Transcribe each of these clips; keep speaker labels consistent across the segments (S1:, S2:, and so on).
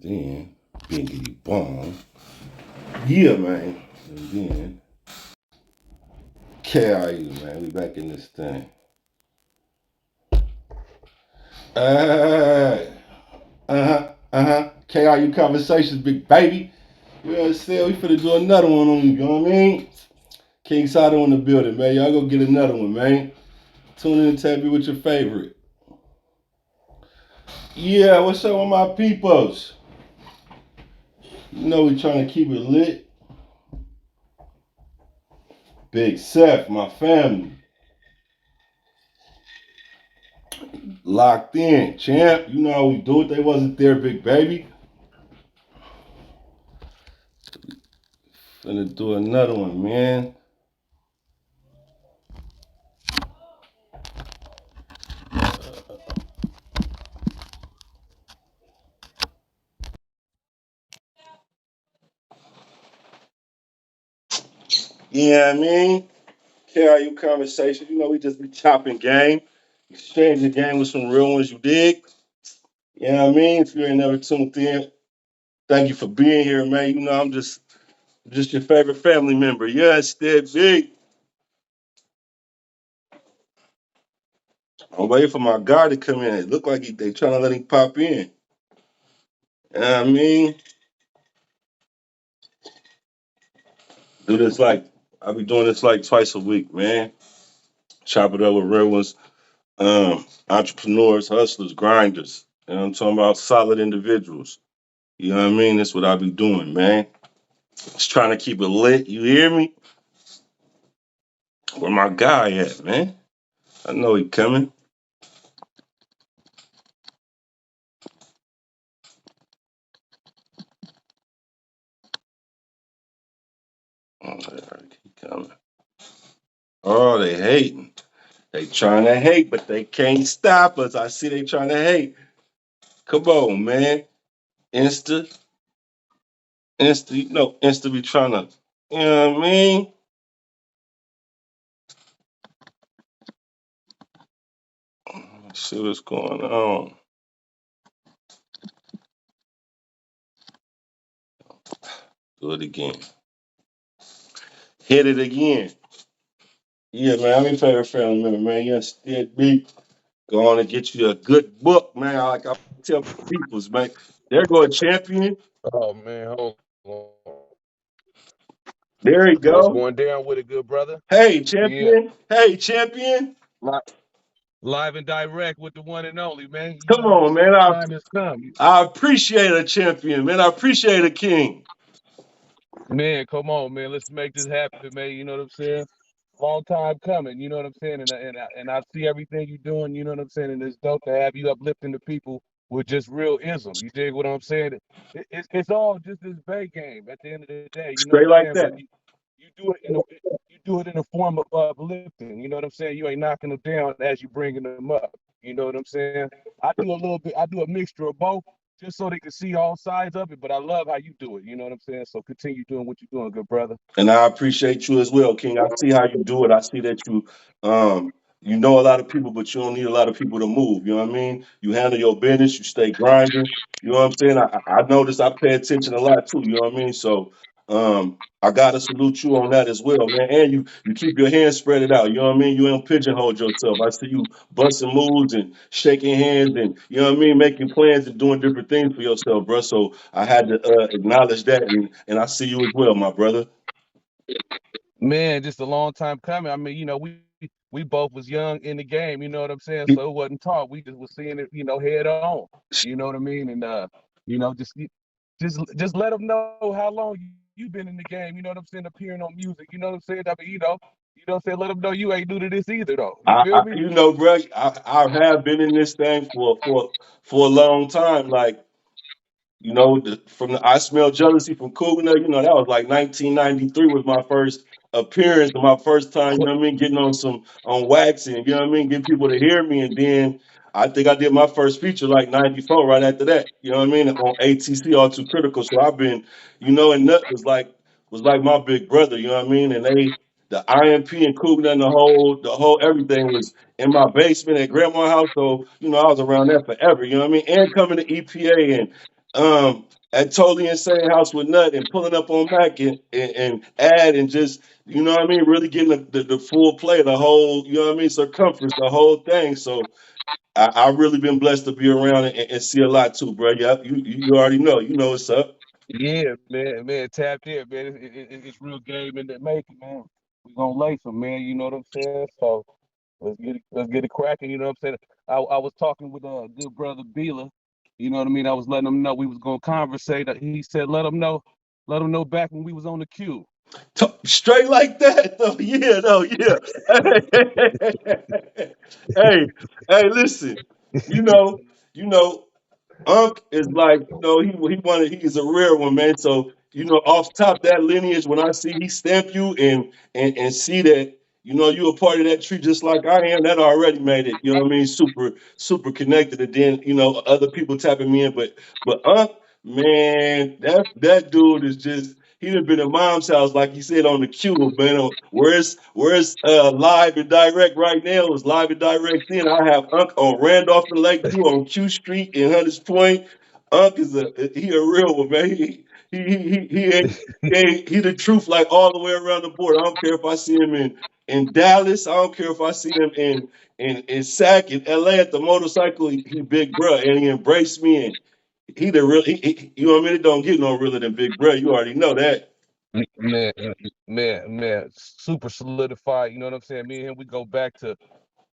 S1: And then Biggity Bong. Yeah, man. And then KIU, man. We back in this thing. Hey. KIU conversations, big baby. You know what I'm saying? We finna do another one on you, you know what I mean? King Sado in the building, man. Y'all go get another one, man. Tune in and tell me what your favorite. Yeah, what's up with my peoples? You know we trying to keep it lit. Big Seth, my family. Locked in. Champ, you know how we do it. They wasn't there, big baby. Finna do another one, man. Yeah, I mean, KIU conversation. You know, we just be chopping game, exchanging game with some real ones. You dig? Yeah, I mean, if you ain't never tuned in, thank you for being here, man. You know, I'm just your favorite family member. Yes, that big. I'm waiting for my guy to come in. It look like they trying to let him pop in. Yeah, I mean, do this like I be doing this like twice a week, man. Chop it up with real ones, entrepreneurs, hustlers, grinders. You know what I'm talking about? Solid individuals. You know what I mean? That's what I be doing, man. Just trying to keep it lit. You hear me? Where my guy at, man? I know he coming. Oh, he coming. Oh, they hating. They trying to hate, but they can't stop us. I see they trying to hate. Come on, man. Insta, Insta be trying to, you know what I mean? Let's see what's going on. Do it again. Hit it again. Yeah, man. I'm your favorite family member, man. Yes, it be. Go on and get you a good book, man. Like I tell peoples, man. There go a champion.
S2: Oh man, hold on.
S1: There he
S2: What's
S1: go.
S2: going down with it, good brother?
S1: Hey,
S2: Yeah,
S1: champion. Hey, champion.
S2: li- live and direct with the one and only man. You
S1: Come
S2: know what I'm
S1: on,
S2: saying?
S1: man.
S2: The
S1: I
S2: time has come.
S1: I appreciate a champion, man. I appreciate a king.
S2: Man, come on, man. Let's make this happen, man. You know what I'm saying? Long time coming. You know what I'm saying? And I see everything you're doing. You know what I'm saying? And it's dope to have you uplifting the people with just real ism. You dig what I'm saying? It's all just this Bay game. At the end of the day, you know what
S1: Straight
S2: I'm
S1: like
S2: saying?
S1: that.
S2: But you do it in a form of uplifting. You know what I'm saying? You ain't knocking them down as you bringing them up. You know what I'm saying? I do a little bit. I do a mixture of both, just so they can see all sides of it. But I love how you do it. You know what I'm saying? So continue doing what you're doing, good brother.
S1: And I appreciate you as well, King. I see how you do it. I see that um you know a lot of people, but you don't need a lot of people to move. You know what I mean? You handle your business, you stay grinding. You know what I'm saying? I notice I pay attention a lot too, you know what I mean? So I gotta salute you on that as well, man. And you keep your hands spread it out, you know what I mean? You don't pigeonhole yourself. I see you busting moves and shaking hands and you know what I mean, making plans and doing different things for yourself, bro. So I had to acknowledge that and I see you as well, my brother.
S2: Man, just a long time coming. I mean, we both was young in the game. You know what I'm saying? So it wasn't taught. We just was seeing it, head on. You know what I mean? And just let them know how long you been in the game. You know what I'm saying? Appearing on music. You know what I'm saying? I mean, you know what I'm saying? Let them know you ain't new to this either, though. You feel me?
S1: You know, bro, I have been in this thing for a long time. Like, you know, from the I Smell Jealousy from Kugner, you know, that was like 1993 was my first appearance and my first time, you know what I mean, getting on waxing, you know what I mean, getting people to hear me. And then I think I did my first feature like 94 right after that, you know what I mean, on ATC All Too Critical. So I've been, you know, and Nut was like my big brother, you know what I mean? And the IMP and Kugner and the whole everything was in my basement at grandma's house. So, you know, I was around there forever, you know what I mean? And coming to EPA at Totally Insane House with Nut and pulling up on Mac and Ad and just, you know what I mean, really getting the full play, the whole, you know what I mean, circumference, the whole thing. So I really been blessed to be around and see a lot too, bro. Yeah, you already know. You know what's up.
S2: Yeah, man, tapped in, man. It's real game in the making, man. We gonna lace them, man. You know what I'm saying? So let's get it cracking. You know what I'm saying? I was talking with a good brother Beeler. You know what I mean? I was letting him know we was gonna conversate. He said, let him know back when we was on the queue.
S1: Straight like that, though. Yeah, no, yeah. Hey, hey, listen. You know, you know. Unc is like, he's a rare one, man. So, off top that lineage, when I see he stamp you and see that, you a part of that tree just like I am, that already made it, you know what I mean, super, super connected. And then, other people tapping me in. But Unc, man, that dude is just he done been at mom's house, like he said on the cube, man. Where's live and direct right now is live and direct. Then I have Unc on Randolph and Lakeview on Q Street in Hunters Point. Unc is he a real one, man. He the truth like all the way around the board. I don't care if I see him in Dallas. I don't care if I see him in Sac in LA at the motorcycle. He big bruh and he embraced me and he the real. You know what I mean? It don't get no realer than big bruh. You already know that.
S2: Man, man, super solidified. You know what I'm saying? Me and him, we go back to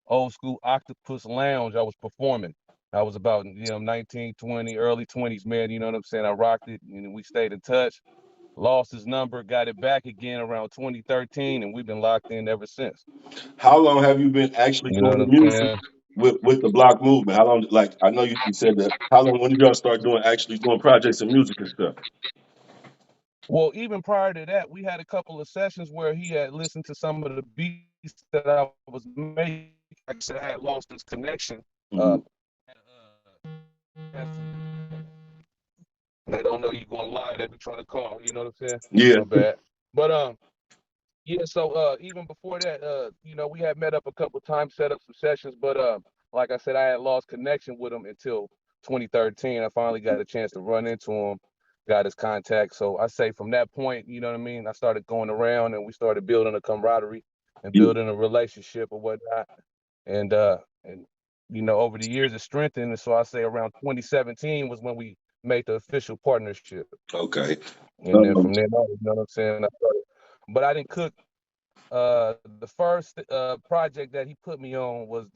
S2: old school Octopus Lounge. I was performing. I was about 19, 20, early 20s, man. You know what I'm saying? I rocked it, and we stayed in touch. Lost his number, got it back again around 2013, and we've been locked in ever since.
S1: How long have you been actually
S2: You know
S1: doing
S2: what
S1: the
S2: I'm
S1: music
S2: saying?
S1: with the block movement? How long? Like I know you said that. How long? When did y'all start actually doing projects and music and stuff?
S2: Well, even prior to that, we had a couple of sessions where he had listened to some of the beats that I was making. Like I said, I had lost his connection. Uh,
S1: Hmm.
S2: had they don't know you going live. They be trying to call. You know what I'm saying?
S1: Yeah.
S2: My bad. But yeah. So even before that, we had met up a couple times, set up some sessions. But like I said, I had lost connection with him until 2013. I finally got a chance to run into him, got his contact. So I say from that point, you know what I mean. I started going around, and we started building a camaraderie and
S1: Yeah.
S2: building a relationship or whatnot. And over the years it strengthened. And so I say around 2017 was when we made the official partnership.
S1: Okay.
S2: And then
S1: Um,
S2: from then on, you know what I'm saying? I started, but I didn't cook. The first project that he put me on was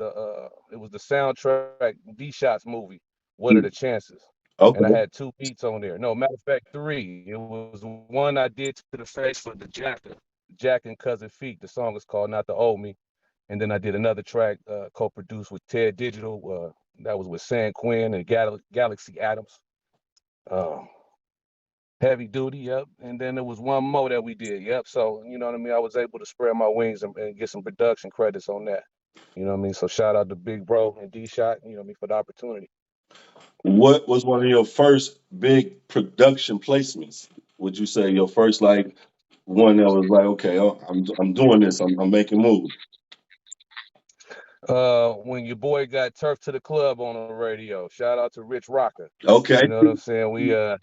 S2: it was the soundtrack D Shots movie. What are the chances? And I
S1: okay.
S2: had two beats on there. No, matter of fact, three. It was one I did to the face for the Jack and Cousin Feet. The song is called "Not the Old Me." And then I did another track co-produced with Ted Digital. That was with San Quinn and Galaxy Adams. Uh, Heavy duty, yep. And then there was one more that we did, yep. So, you know what I mean? I was able to spread my wings and get some production credits on that. You know what I mean? So shout out to Big Bro and D Shot, you know what I mean, for the opportunity.
S1: What was one of your first big production placements? Would you say your first like one that was like, okay, oh, I'm doing this. I'm making moves.
S2: When your boy got turf to the club on the radio, shout out to Rich Rocker.
S1: Okay.
S2: You know what I'm saying? Yeah.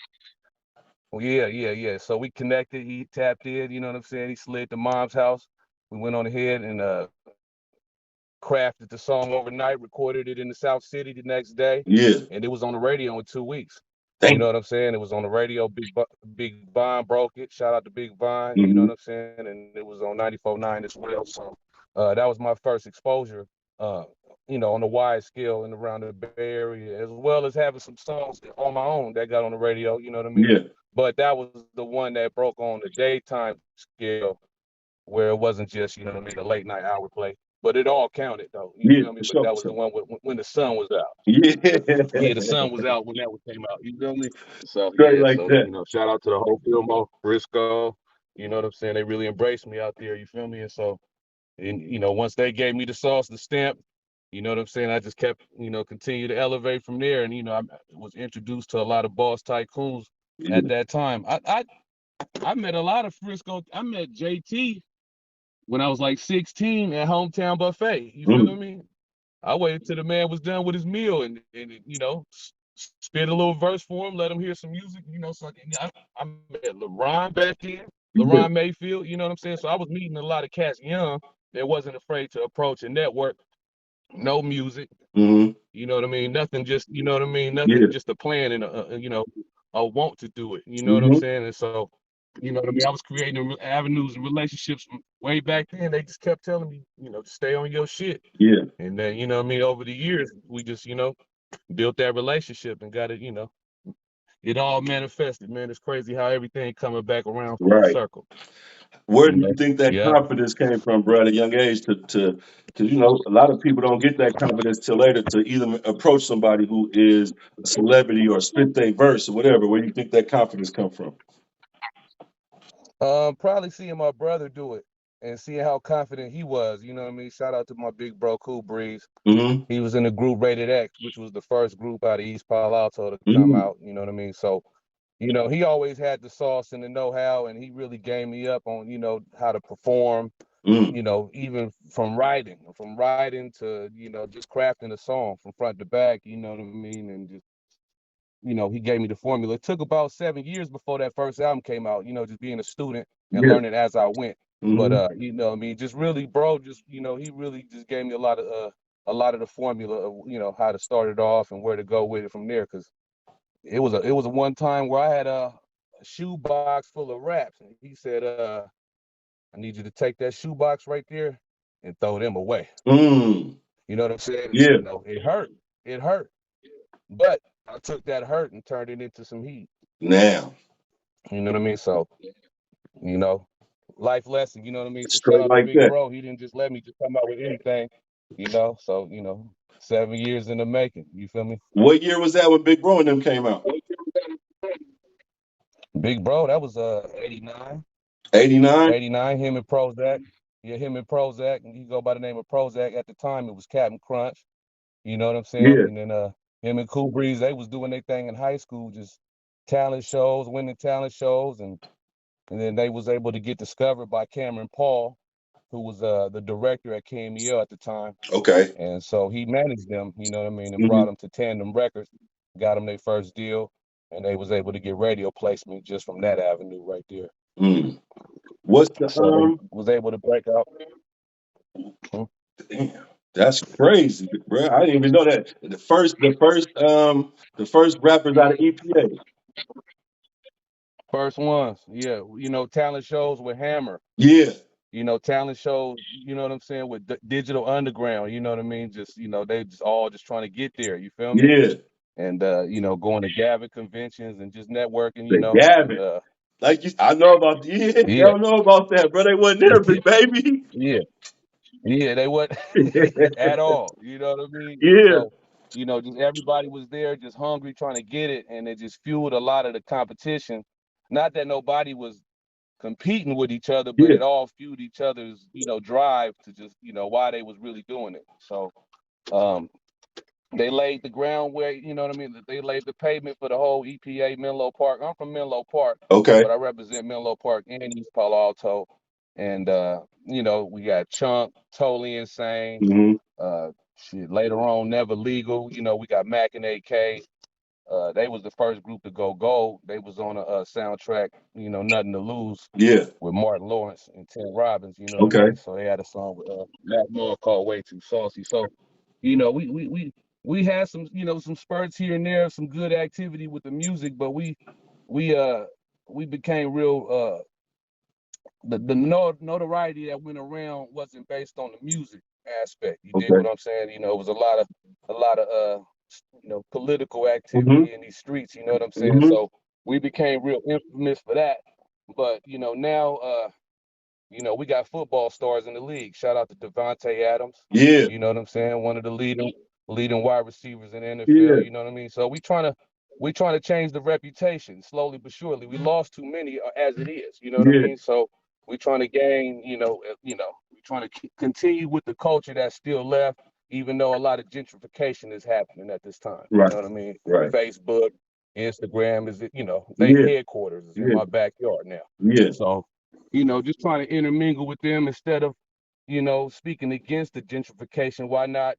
S2: So we connected, he tapped in, you know what I'm saying? He slid to mom's house. We went on ahead and crafted the song overnight, recorded it in the South City the next day,
S1: Yeah.
S2: and it was on the radio in 2 weeks. You know
S1: Thank
S2: what I'm saying? It was on the radio. Big Vine broke it. Shout out to Big Vine. You know
S1: you.
S2: what I'm saying? And it was on 94.9 as well. So that was my first exposure. Uh, on the wide scale and around the Bay Area, as well as having some songs on my own that got on the radio. You know what I mean?
S1: Yeah.
S2: But that was the one that broke on the daytime scale where it wasn't just, you know what I mean, the late night hour play. But it all counted though. You
S1: Yeah.
S2: feel me?
S1: For
S2: But
S1: sure.
S2: that
S1: For
S2: was the
S1: sure.
S2: one when the sun was out. Yeah, the sun
S1: Yeah.
S2: was out when that one came out. You feel me? So
S1: Straight
S2: yeah,
S1: like
S2: so
S1: that.
S2: shout out to the whole Filmo, Frisco. You know what I'm saying? They really embraced me out there. You feel me? And so, and once they gave me the sauce, the stamp, you know what I'm saying? I just kept, continue to elevate from there. And I was introduced to a lot of boss tycoons at
S1: Yeah.
S2: that time. I met a lot of Frisco. I met JT when I was like 16 at Hometown Buffet. You feel
S1: Mm.
S2: me? I waited till the man was done with his meal and spit a little verse for him, let him hear some music, so I met LaRon back then,
S1: Yeah.
S2: LaRon Mayfield, you know what I'm saying? So I was meeting a lot of cats young that wasn't afraid to approach a network, no music,
S1: Mm-hmm.
S2: you know what I mean? Nothing, just, you know what I mean? Nothing,
S1: Yeah.
S2: just a plan and a want to do it, you know what I'm
S1: Mm-hmm.
S2: saying? And so, you know what I mean? I was creating avenues and relationships from way back then. They just kept telling me, to stay on your shit.
S1: Yeah.
S2: And then, you know what I mean? Over the years, we just, built that relationship and got it, it all manifested, man. It's crazy how everything coming back around full
S1: Right.
S2: circle.
S1: Where
S2: You
S1: do you
S2: know?
S1: think that
S2: Yeah.
S1: confidence came from, bro, at a young age because a lot of people don't get that confidence till later to either approach somebody who is a celebrity or spit their verse or whatever. Where do you think that confidence come from?
S2: Probably seeing my brother do it and seeing how confident he was. You know what I mean? Shout out to my big bro, Cool Breeze.
S1: Mm-hmm.
S2: He was in the group Rated X, which was the first group out of East Palo Alto to come
S1: Mm-hmm.
S2: out. You know what I mean? So, he always had the sauce and the know-how, and he really gave me up on, how to perform,
S1: Mm.
S2: even from writing to, just crafting a song from front to back, you know what I mean? And just, he gave me the formula. It took about 7 years before that first album came out, just being a student and
S1: Yeah.
S2: learning as I went. But
S1: Mm-hmm.
S2: I mean, just really, bro, just, he really just gave me a lot of the formula of, how to start it off and where to go with it from there. Cause it was a one time where I had a shoebox full of raps, and he said, I need you to take that shoebox right there and throw them away.
S1: Mm.
S2: You know what I'm saying?
S1: Yeah.
S2: It hurt. It hurt. But I took that hurt and turned it into some heat.
S1: Now,
S2: You know what I mean? So, you know, life lesson, you know what I mean? So shout
S1: straight
S2: out to
S1: like
S2: Big
S1: that.
S2: Bro. He didn't just let me just come out with anything, So, 7 years in the making. You feel me?
S1: What year was that when Big Bro and them came out?
S2: Big Bro, that was 89.
S1: 89?
S2: 89, him and Prozac. Yeah, him and Prozac. And he go by the name of Prozac. At the time, it was Captain Crunch. You know what I'm saying?
S1: Yeah.
S2: And then him and Cool Breeze, they was doing their thing in high school, just talent shows, winning talent shows, and then they was able to get discovered by Cameron Paul, who was the director at KMEL at the time.
S1: Okay.
S2: And so he managed them, you know what I mean, and brought
S1: Mm-hmm.
S2: them to Tandem Records, got them their first deal, and they was able to get radio placement just from that avenue right there.
S1: Mm. What's the
S2: So they was able to break out. Hmm?
S1: Damn, that's crazy, bro. I didn't even know that. The first rappers out of EPA.
S2: First ones, yeah, talent shows with Hammer,
S1: Yeah,
S2: talent shows, you know what I'm saying, with Digital Underground, you know what I mean? Just, they just all just trying to get there, you feel me?
S1: yeah.
S2: And going to Gavin conventions and just networking,
S1: The
S2: and
S1: Gavin. I know about. Yeah, I
S2: yeah,
S1: don't know about that, bro. They wasn't there, big baby.
S2: yeah, yeah, they would at all, you know what I mean? And
S1: Yeah,
S2: so, just everybody was there just hungry trying to get it, and it just fueled a lot of the competition. Not that nobody was competing with each other, but
S1: yeah.
S2: it all fueled each other's, drive to just, why they was really doing it. So um they laid the ground where, you know what I mean? They laid the pavement for the whole EPA Menlo Park. I'm from Menlo Park,
S1: Okay.
S2: but I represent Menlo Park and East Palo Alto. And we got Chunk, Totally Insane,
S1: Hmm.
S2: shit, later on, Never Legal. We got Mac and AK. They was the first group to go gold. They was on a soundtrack, Nothing to Lose
S1: Yeah.
S2: with Martin Lawrence and Tim Robbins, you know what I
S1: Okay.
S2: mean? So they had a song with Matt Moore called Way Too Saucy. So, we had some, some spurts here and there, some good activity with the music, but we uh we became real the notoriety that went around wasn't based on the music aspect. You dig
S1: Okay.
S2: what I'm saying? It was a lot of political
S1: Hmm.
S2: activity in these streets, you know what I'm saying?
S1: Hmm.
S2: So we became real infamous for that. But now we got football stars in the league. Shout out to Devontae Adams.
S1: Yeah.
S2: You know what I'm saying? One of the leading wide receivers in the NFL.
S1: Yeah.
S2: You know what I mean? So we trying to change the reputation slowly but surely. We lost too many as it is. You know what I
S1: Yeah.
S2: mean? So we trying to gain. We trying to continue with the culture that's still left, even though a lot of gentrification is happening at this time. You know
S1: Right.
S2: what I mean?
S1: Right.
S2: Facebook, Instagram is they
S1: Yeah.
S2: headquarters is in
S1: Yeah.
S2: my backyard now.
S1: Yeah.
S2: So just trying to intermingle with them instead of, speaking against the gentrification. Why not,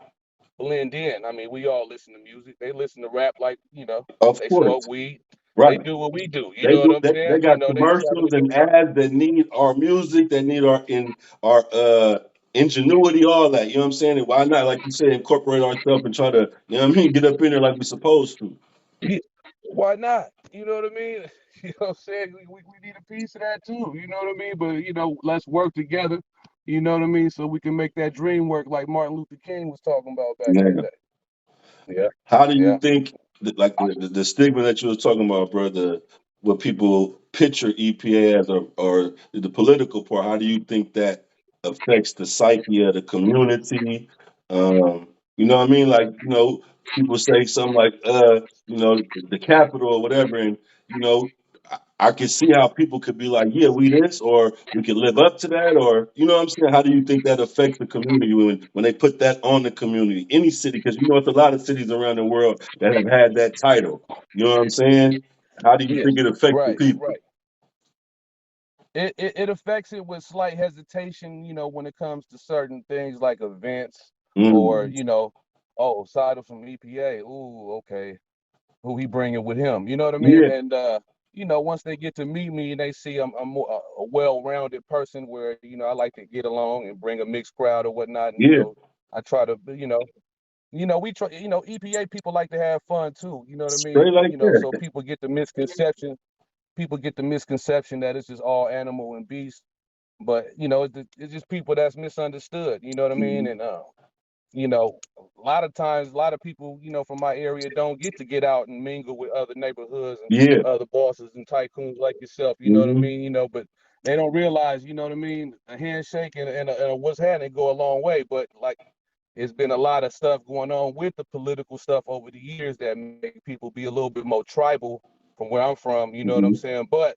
S2: blend in. I mean, we all listen to music. They listen to rap like,
S1: Of
S2: they
S1: course.
S2: smoke weed. They
S1: Right.
S2: do what we do. You
S1: They
S2: know what
S1: do.
S2: I'm
S1: They
S2: saying?
S1: got
S2: They travel
S1: commercials
S2: to
S1: and
S2: different.
S1: ads that need our music, that need our ingenuity, all that. You know what I'm saying? And why not, like you said, incorporate ourselves and try to, you know what I mean, get up in there like we're supposed to.
S2: Yeah, why not? You know what I mean? You know what I'm saying? We need a piece of that too. You know what I mean? But let's work together. You know what I mean? So we can make that dream work, like Martin Luther King was talking about back in the
S1: Yeah.
S2: day. Yeah,
S1: How do you
S2: yeah.
S1: think, that, like the stigma that you were talking about, brother, what people picture EPA as, or the political part? How do you think that affects the psyche of the community? You know what I mean? Like, people say something like, the capital or whatever, and you know, I can see how people could be like, yeah, we this, or we could live up to that, or you know what I'm saying? How do you think that affects the community when they put that on the community? Any city, because it's a lot of cities around the world that have had that title. You know what I'm saying? How do you
S2: Yeah,
S1: think it affects the
S2: right,
S1: people?
S2: right. It affects it with slight hesitation, when it comes to certain things like events or,
S1: Mm.
S2: oh, Cydal from EPA. Ooh, okay. Who he bringing with him? You know what I mean?
S1: Yeah,
S2: And once they get to meet me and they see I'm more a well-rounded person where, I like to get along and bring a mixed crowd or whatnot. And,
S1: yeah,
S2: I try to, we try, EPA people like to have fun too. You know what I mean?
S1: straight like
S2: So
S1: that.
S2: people get the misconception that it's just all animal and beast, but it's just people that's misunderstood. You know what I mean?
S1: Mhm.
S2: And a lot of times, a lot of people, from my area don't get out and mingle with other neighborhoods and
S1: Yeah,
S2: other bosses and tycoons like yourself. You know what I
S1: hmm,
S2: mean? But they don't realize, you know what I mean? A handshake and a what's happening go a long way. But like, it's been a lot of stuff going on with the political stuff over the years that make people be a little bit more tribal from where I'm from. You know what I'm
S1: hmm,
S2: saying? But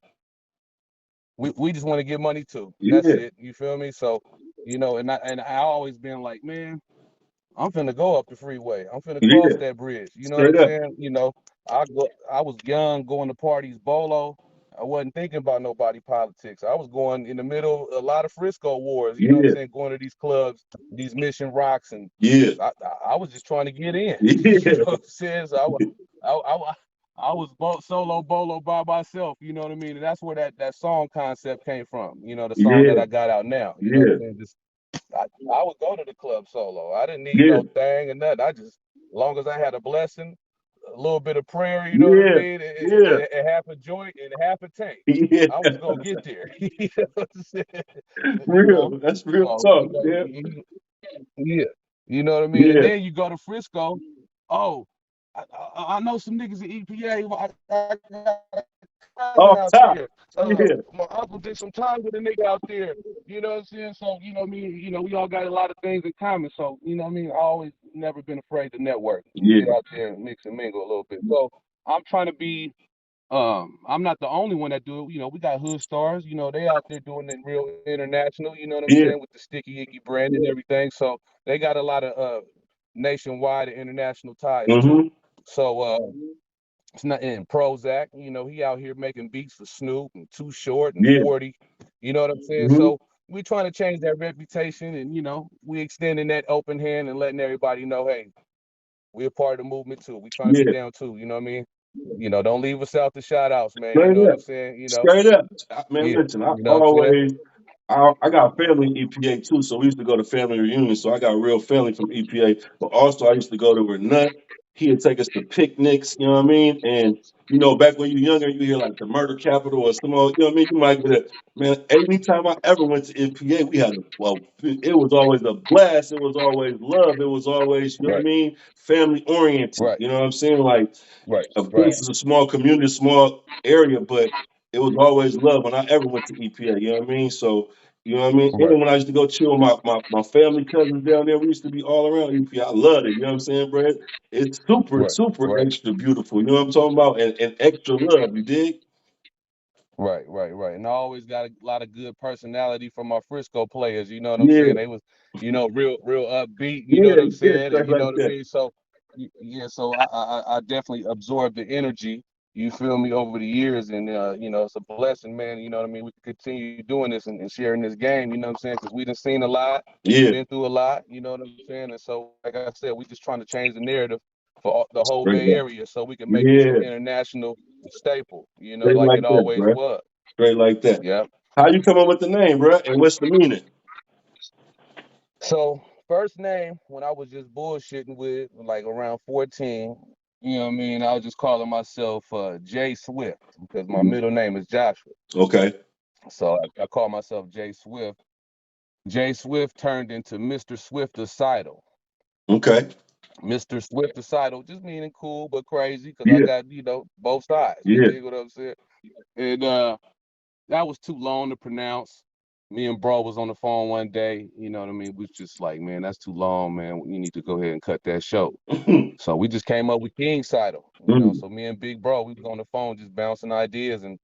S2: we just want to get money too. That's
S1: yeah,
S2: it. You feel me? So, and I always been like, man, I'm finna go up the freeway. I'm finna cross
S1: yeah,
S2: that bridge. You know what I'm
S1: straight up.
S2: saying? I was young, going to parties, bolo. I wasn't thinking about nobody politics. I was going in the middle, a lot of Frisco wars. You know what I'm
S1: Yeah,
S2: saying? Going to these clubs, these Mission Rocks, and
S1: yeah,
S2: I was just trying to get in. You know
S1: yeah,
S2: what I'm saying? So I was solo bolo by myself. You know what I mean? And that's where that song concept came from. The song that
S1: yeah,
S2: I got out now. You know what I'm
S1: yeah,
S2: saying? I would go to the club solo. I didn't need
S1: yeah,
S2: no thing and nothing. As long as I had a blessing, a little bit of prayer, you know what I
S1: yeah,
S2: mean,
S1: yeah,
S2: and half a joint and half a tank.
S1: yeah.
S2: I was gonna get there. You know what I'm saying?
S1: Real. That's real
S2: So
S1: talk. Yeah,
S2: yeah, you know what I mean. And
S1: yeah.
S2: then you go to Frisco. Oh, I know some niggas at EPA. I got a cousin
S1: Off
S2: out
S1: top.
S2: there.
S1: Yeah,
S2: My uncle did some time with a nigga out there. You know what I'm saying? So, you know what I mean? We all got a lot of things in common. So, you know what I mean? I always never been afraid to network and
S1: yeah,
S2: get out there and mix and mingle a little bit. So I'm trying to be I'm not the only one that do it. We got hood stars, they out there doing it real international, you know what I'm
S1: yeah.
S2: saying, with the sticky icky brand and everything. So they got a lot of nationwide and international ties too.
S1: Mm-hmm.
S2: So it's not in Prozac, he out here making beats for Snoop and Too Short and
S1: Yeah.
S2: 40. You know what I'm saying?
S1: Mm-hmm.
S2: So we trying to change that reputation and we extending that open hand and letting everybody know, hey, we're a part of the movement too. We trying to be
S1: Yeah.
S2: down too, you know what I mean? Don't leave us out the shout outs, man. You
S1: Straight
S2: know what I'm
S1: up.
S2: saying?
S1: Straight up. Man,
S2: Yeah,
S1: listen,
S2: you know what I'm saying?
S1: I got family in EPA too, so we used to go to family reunions. So I got real family from EPA. But also, I used to go to where Nut. He'd take us to picnics. You know what I mean? And back when you're younger, you hear like the murder capital or some old. You know what I mean? You might get a man. Anytime I ever went to EPA, we had it was always a blast. It was always love. It was always, you know what I
S2: Right,
S1: mean, family oriented.
S2: right,
S1: You know what I'm saying? Like,
S2: right,
S1: of
S2: right,
S1: course, it's a small community, small area, but it was always love when I ever went to EPA. You know what I mean? So, you know what I mean?
S2: right,
S1: And when I used to go chill with my family cousins down there, we used to be all around EPA. I loved it. You know what I'm saying, bro? It's super,
S2: right,
S1: super
S2: right,
S1: extra beautiful. You know what I'm talking about? And extra love. You dig?
S2: right. And I always got a lot of good personality from my Frisco players. You know what I'm
S1: Yeah,
S2: saying? They was, real upbeat. You know
S1: yeah,
S2: what I'm
S1: yeah,
S2: saying? And
S1: straight
S2: you know
S1: like
S2: what I
S1: that.
S2: mean? So, yeah. So I definitely absorbed the energy. You feel me, over the years, and it's a blessing, man. You know what I mean. We can continue doing this and sharing this game. You know what I'm saying? Because we done seen a lot,
S1: Yeah.
S2: been through a lot. You know what I'm saying? And so, like I said, we just trying to change the narrative for the whole
S1: Straight
S2: Bay
S1: like,
S2: Area, so we can make this an
S1: yeah.
S2: international staple.
S1: Straight
S2: Like
S1: like
S2: it
S1: that,
S2: always
S1: bro.
S2: was.
S1: Straight like that.
S2: Yeah.
S1: How you come up with the name, bro? And what's the meaning?
S2: So first name, when I was just bullshitting with like around 14, you know what I mean? I was just calling myself Jay Swift because my
S1: Mhm.
S2: middle name is Joshua.
S1: Okay.
S2: So I call myself Jay Swift. Jay Swift turned into Mr. Swift the Cydal.
S1: Okay.
S2: Mr. Swift the Cydal, just meaning cool but crazy because I
S1: Yeah.
S2: got, both sides. You
S1: Yeah.
S2: dig what I'm saying? And that was too long to pronounce. Me and bro was on the phone one day, you know what I mean? We was just like, man, that's too long, man. You need to go ahead and cut that short. So we just came up with King Sidle,
S1: Mm.
S2: So me and Big Bro, we was on the phone just bouncing ideas, and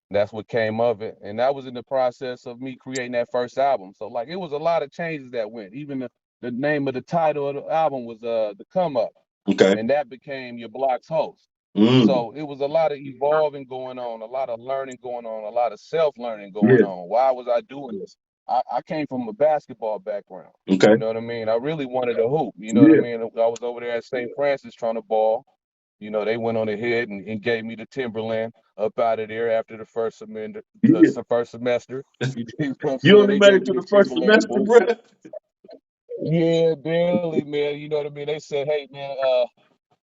S2: that's what came of it. And that was in the process of me creating that first album. So like it was a lot of changes that went. Even the name of the title of the album was The Come Up,
S1: Okay.
S2: and that became Your Block's Host.
S1: Mm.
S2: So it was a lot of evolving going on, a lot of learning going on, a lot of self-learning going
S1: Yeah.
S2: on. Why was I doing this? I came from a basketball background.
S1: Okay.
S2: You know what I mean? I really wanted to hoop. You know what I
S1: Yeah.
S2: mean? I was over there at St. Francis trying to ball. They went on ahead and gave me the Timberland up out of there after the
S1: Yeah.
S2: first semester. You know what I'm
S1: You
S2: saying?
S1: only
S2: They
S1: made
S2: gave
S1: it
S2: me
S1: to
S2: the
S1: the first
S2: Timberland
S1: semester,
S2: boot.
S1: bro.
S2: Yeah, barely, man. You know what I mean? They said, hey, man,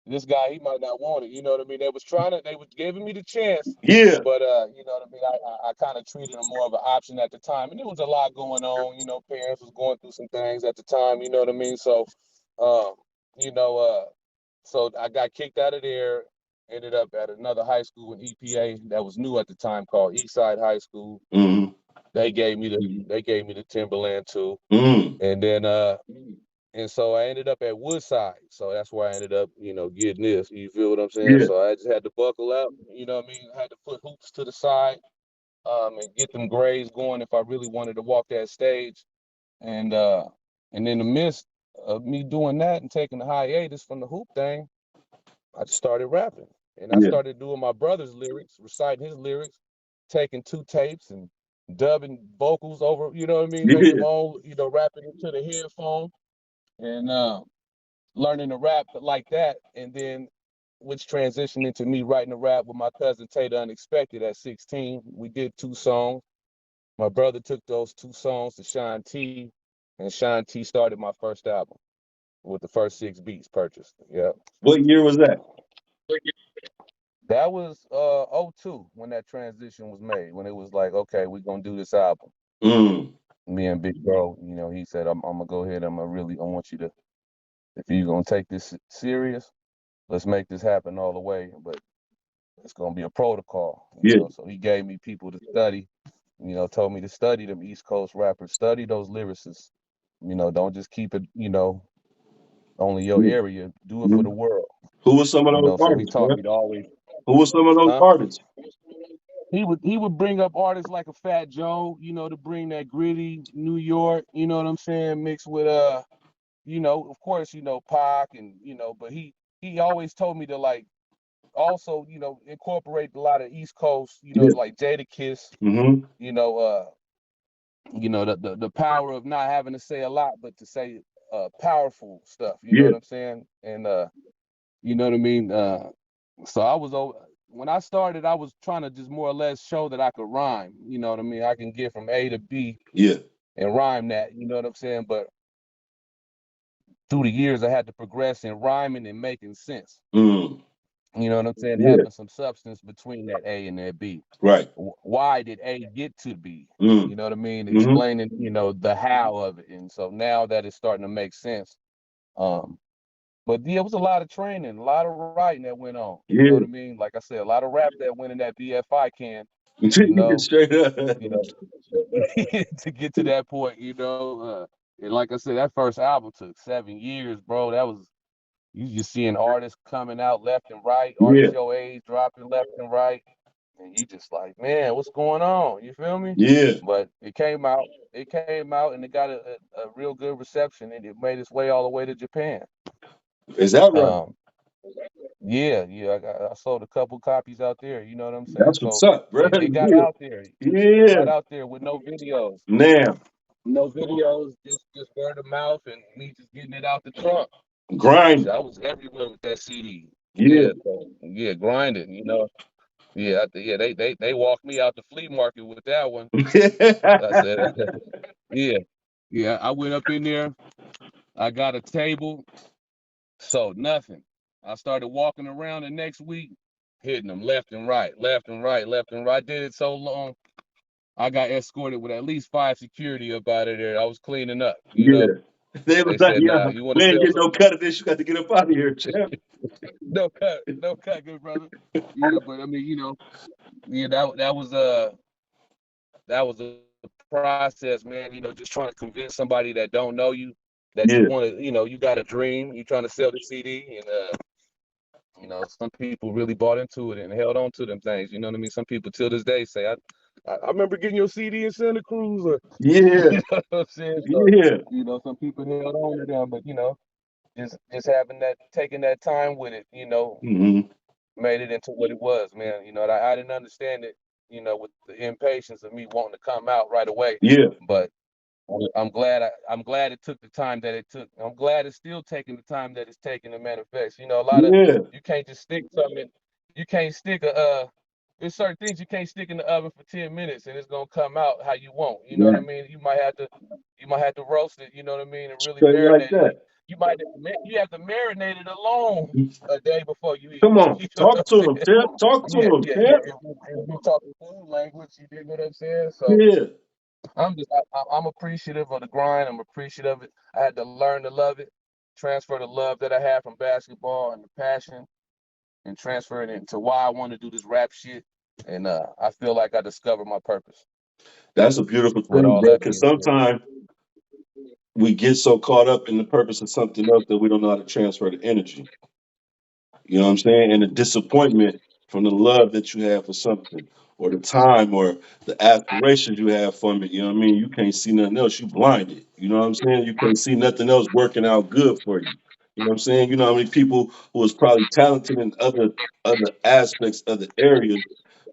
S2: this guy, he might not want it. You know what I mean? They was giving me the chance,
S1: Yeah.
S2: but you know what I mean? I kind of treated it more of an option at the time, and there was a lot going on. Parents was going through some things at the time. You know what I mean? So, um, you know, so I got kicked out of there. Ended up at another high school in EPA that was new at the time called Eastside High School.
S1: Mm.
S2: They gave me the Timberland too,
S1: Mm.
S2: and then and so I ended up at Woodside. So that's where I ended up, getting this. You feel what I'm saying?
S1: Yeah.
S2: So I just had to buckle up, you know what I mean? I had to put hoops to the side, and get them grades going if I really wanted to walk that stage. And in the midst of me doing that and taking the hiatus from the hoop thing, I just started rapping. And I
S1: Yeah.
S2: started doing my brother's lyrics, reciting his lyrics, taking two tapes and dubbing vocals over, you know what I mean? Making
S1: Yeah.
S2: my own, rapping into the headphone. And learning to rap like that, and then which transitioned into me writing a rap with my cousin Tater Unexpected at 16. We did two songs. My brother took those two songs to Sean T, and Sean T started my first album with the first 6 beats purchased. Yeah.
S1: What year was that?
S2: That was '02 when that transition was made, when it was like, okay, we're gonna do this album.
S1: Mm.
S2: Me and Big Bro, he said, I'm gonna go ahead, I want you to, if you're gonna take this serious, let's make this happen all the way. But it's gonna be a protocol,
S1: Yeah.
S2: So he gave me people to study, told me to study them East Coast rappers, study those lyricists. Don't just keep it, only your
S1: Yeah.
S2: area. Do it for the
S1: Mhm.
S2: world.
S1: Who was some of those
S2: So he
S1: artists, bro?
S2: taught me to always,
S1: Who was some of those
S2: huh?
S1: artists?
S2: He would bring up artists like a Fat Joe, to bring that gritty New York, you know what I'm saying, mixed with of course, Pac, and but he always told me to like also, incorporate a lot of East Coast,
S1: Yeah.
S2: like Jada Kiss,
S1: Mm-hmm.
S2: you know, uh, the power of not having to say a lot, but to say powerful stuff. You know
S1: Yeah.
S2: what I'm saying? And you know what I mean. So when I started, I was trying to just more or less show that I could rhyme. You know what I mean? I can get from A to B
S1: Yeah.
S2: and rhyme that. You know what I'm saying? But through the years, I had to progress in rhyming and making sense.
S1: Mm.
S2: You know what I'm saying?
S1: Yeah.
S2: Having some substance between that A and that B.
S1: Right.
S2: Why did A get to B?
S1: Mm.
S2: You know what I mean?
S1: Mm-hmm.
S2: Explaining, the how of it. And so now that it's starting to make sense. Um, but yeah, it was a lot of training, a lot of writing that went on. You know what I
S1: Yeah.
S2: mean? Like I said, a lot of rap that went in that BFI can, you know,
S1: Straight up.
S2: you know, to get to that point, and like I said, that first album took 7 years, bro. That was you just seeing artists coming out left and right,
S1: Yeah.
S2: artists your age dropping left and right, and you just like, man, what's going on? You feel me?
S1: Yeah.
S2: But it came out. It came out, and it got a real good reception, and it made its way all the way to Japan.
S1: Is that right?
S2: Um, Yeah. I sold a couple copies out there. You know what I'm saying?
S1: That's what's
S2: So
S1: up, bro.
S2: it got
S1: Yeah.
S2: out there. It
S1: Yeah.
S2: got out there with no videos.
S1: Now,
S2: No videos, just word of mouth and me just getting it out the trunk. So
S1: grinding.
S2: I was everywhere with that CD.
S1: Yeah.
S2: Yeah, so yeah, grinding, you know. Yeah, yeah, they walked me out the flea market with that one. I said, yeah, yeah. I went up in there. I got a table, so nothing. I started walking around the next week, hitting them left and right, left and right, left and right. I did it so long, I got escorted with at least 5 security up out of there. I was cleaning up, you know.
S1: Yeah. They was
S2: They
S1: like,
S2: said,
S1: yeah,
S2: "Nah, you want
S1: we
S2: to
S1: ain't
S2: sell
S1: getting
S2: some?
S1: no cut of this. You got to get up out of here, champ.
S2: No cut, no cut, good brother." Yeah, but I mean, you know, yeah, that was a process, man. You know, just trying to convince somebody that don't know you that you
S1: Yeah.
S2: want to, you know, you got a dream, you trying to sell the CD, and you know, some people really bought into it and held on to them things. You know what I mean? Some people till this day say, I remember getting your CD in Santa Cruz, or
S1: Yeah.
S2: you know what I'm saying? So,
S1: Yeah.
S2: you know, some people held on to them, but you know, just having that, taking that time with it, you know,
S1: Hmm.
S2: made it into what it was, man. You know, I didn't understand it, you know, with the impatience of me wanting to come out right away.
S1: Yeah.
S2: But I'm glad it took the time that it took. I'm glad it's still taking the time that it's taking to manifest. You know, a lot of
S1: Yeah.
S2: you can't just stick something. You can't stick a there's certain things you can't stick in the oven for 10 minutes and it's gonna come out how you want. You know what I
S1: Right.
S2: mean? You might have to roast it, you know what I mean, and really
S1: Straight like
S2: marinate it.
S1: that.
S2: You have to marinate it alone a day before you eat
S1: Come
S2: it.
S1: on.
S2: You know what
S1: Talk
S2: I'm
S1: to him,
S2: saying?
S1: champ. Talk to
S2: Yeah,
S1: him,
S2: yeah, yeah.
S1: champ.
S2: If we're talking food language, you dig what I'm saying? So
S1: Yeah.
S2: I'm appreciative of the grind. I'm appreciative of it. I had to learn to love it, transfer the love that I had from basketball and the passion, and transfer it into why I want to do this rap shit. And I feel like I discovered my purpose.
S1: That's a beautiful
S2: With
S1: thing,
S2: all
S1: bro.
S2: that
S1: Because
S2: being said,
S1: sometimes we get so caught up in the purpose of something else that we don't know how to transfer the energy. You know what I'm saying? And the disappointment from the love that you have for something, or the time, or the aspirations you have from it. You know what I mean? You can't see nothing else. You blinded. You know what I'm saying? You can't see nothing else working out good for you. You know what I'm saying? You know how many people who was probably talented in other aspects of the area,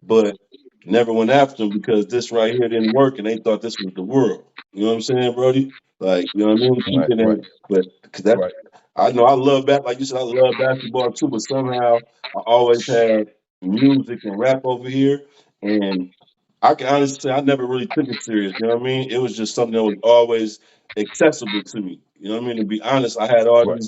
S1: but never went after them because this right here didn't work, and they thought this was the world. You know what I'm saying, Brody? Like, you know what I mean?
S2: right,
S1: Keeping
S2: right,
S1: it, but because that
S2: right,
S1: I know I love like you said, I love basketball too, but somehow I always had music and rap over here. And I can honestly say I never really took it serious. You know what I mean? It was just something that was always accessible to me. You know what I mean? To be honest, I had all
S2: right,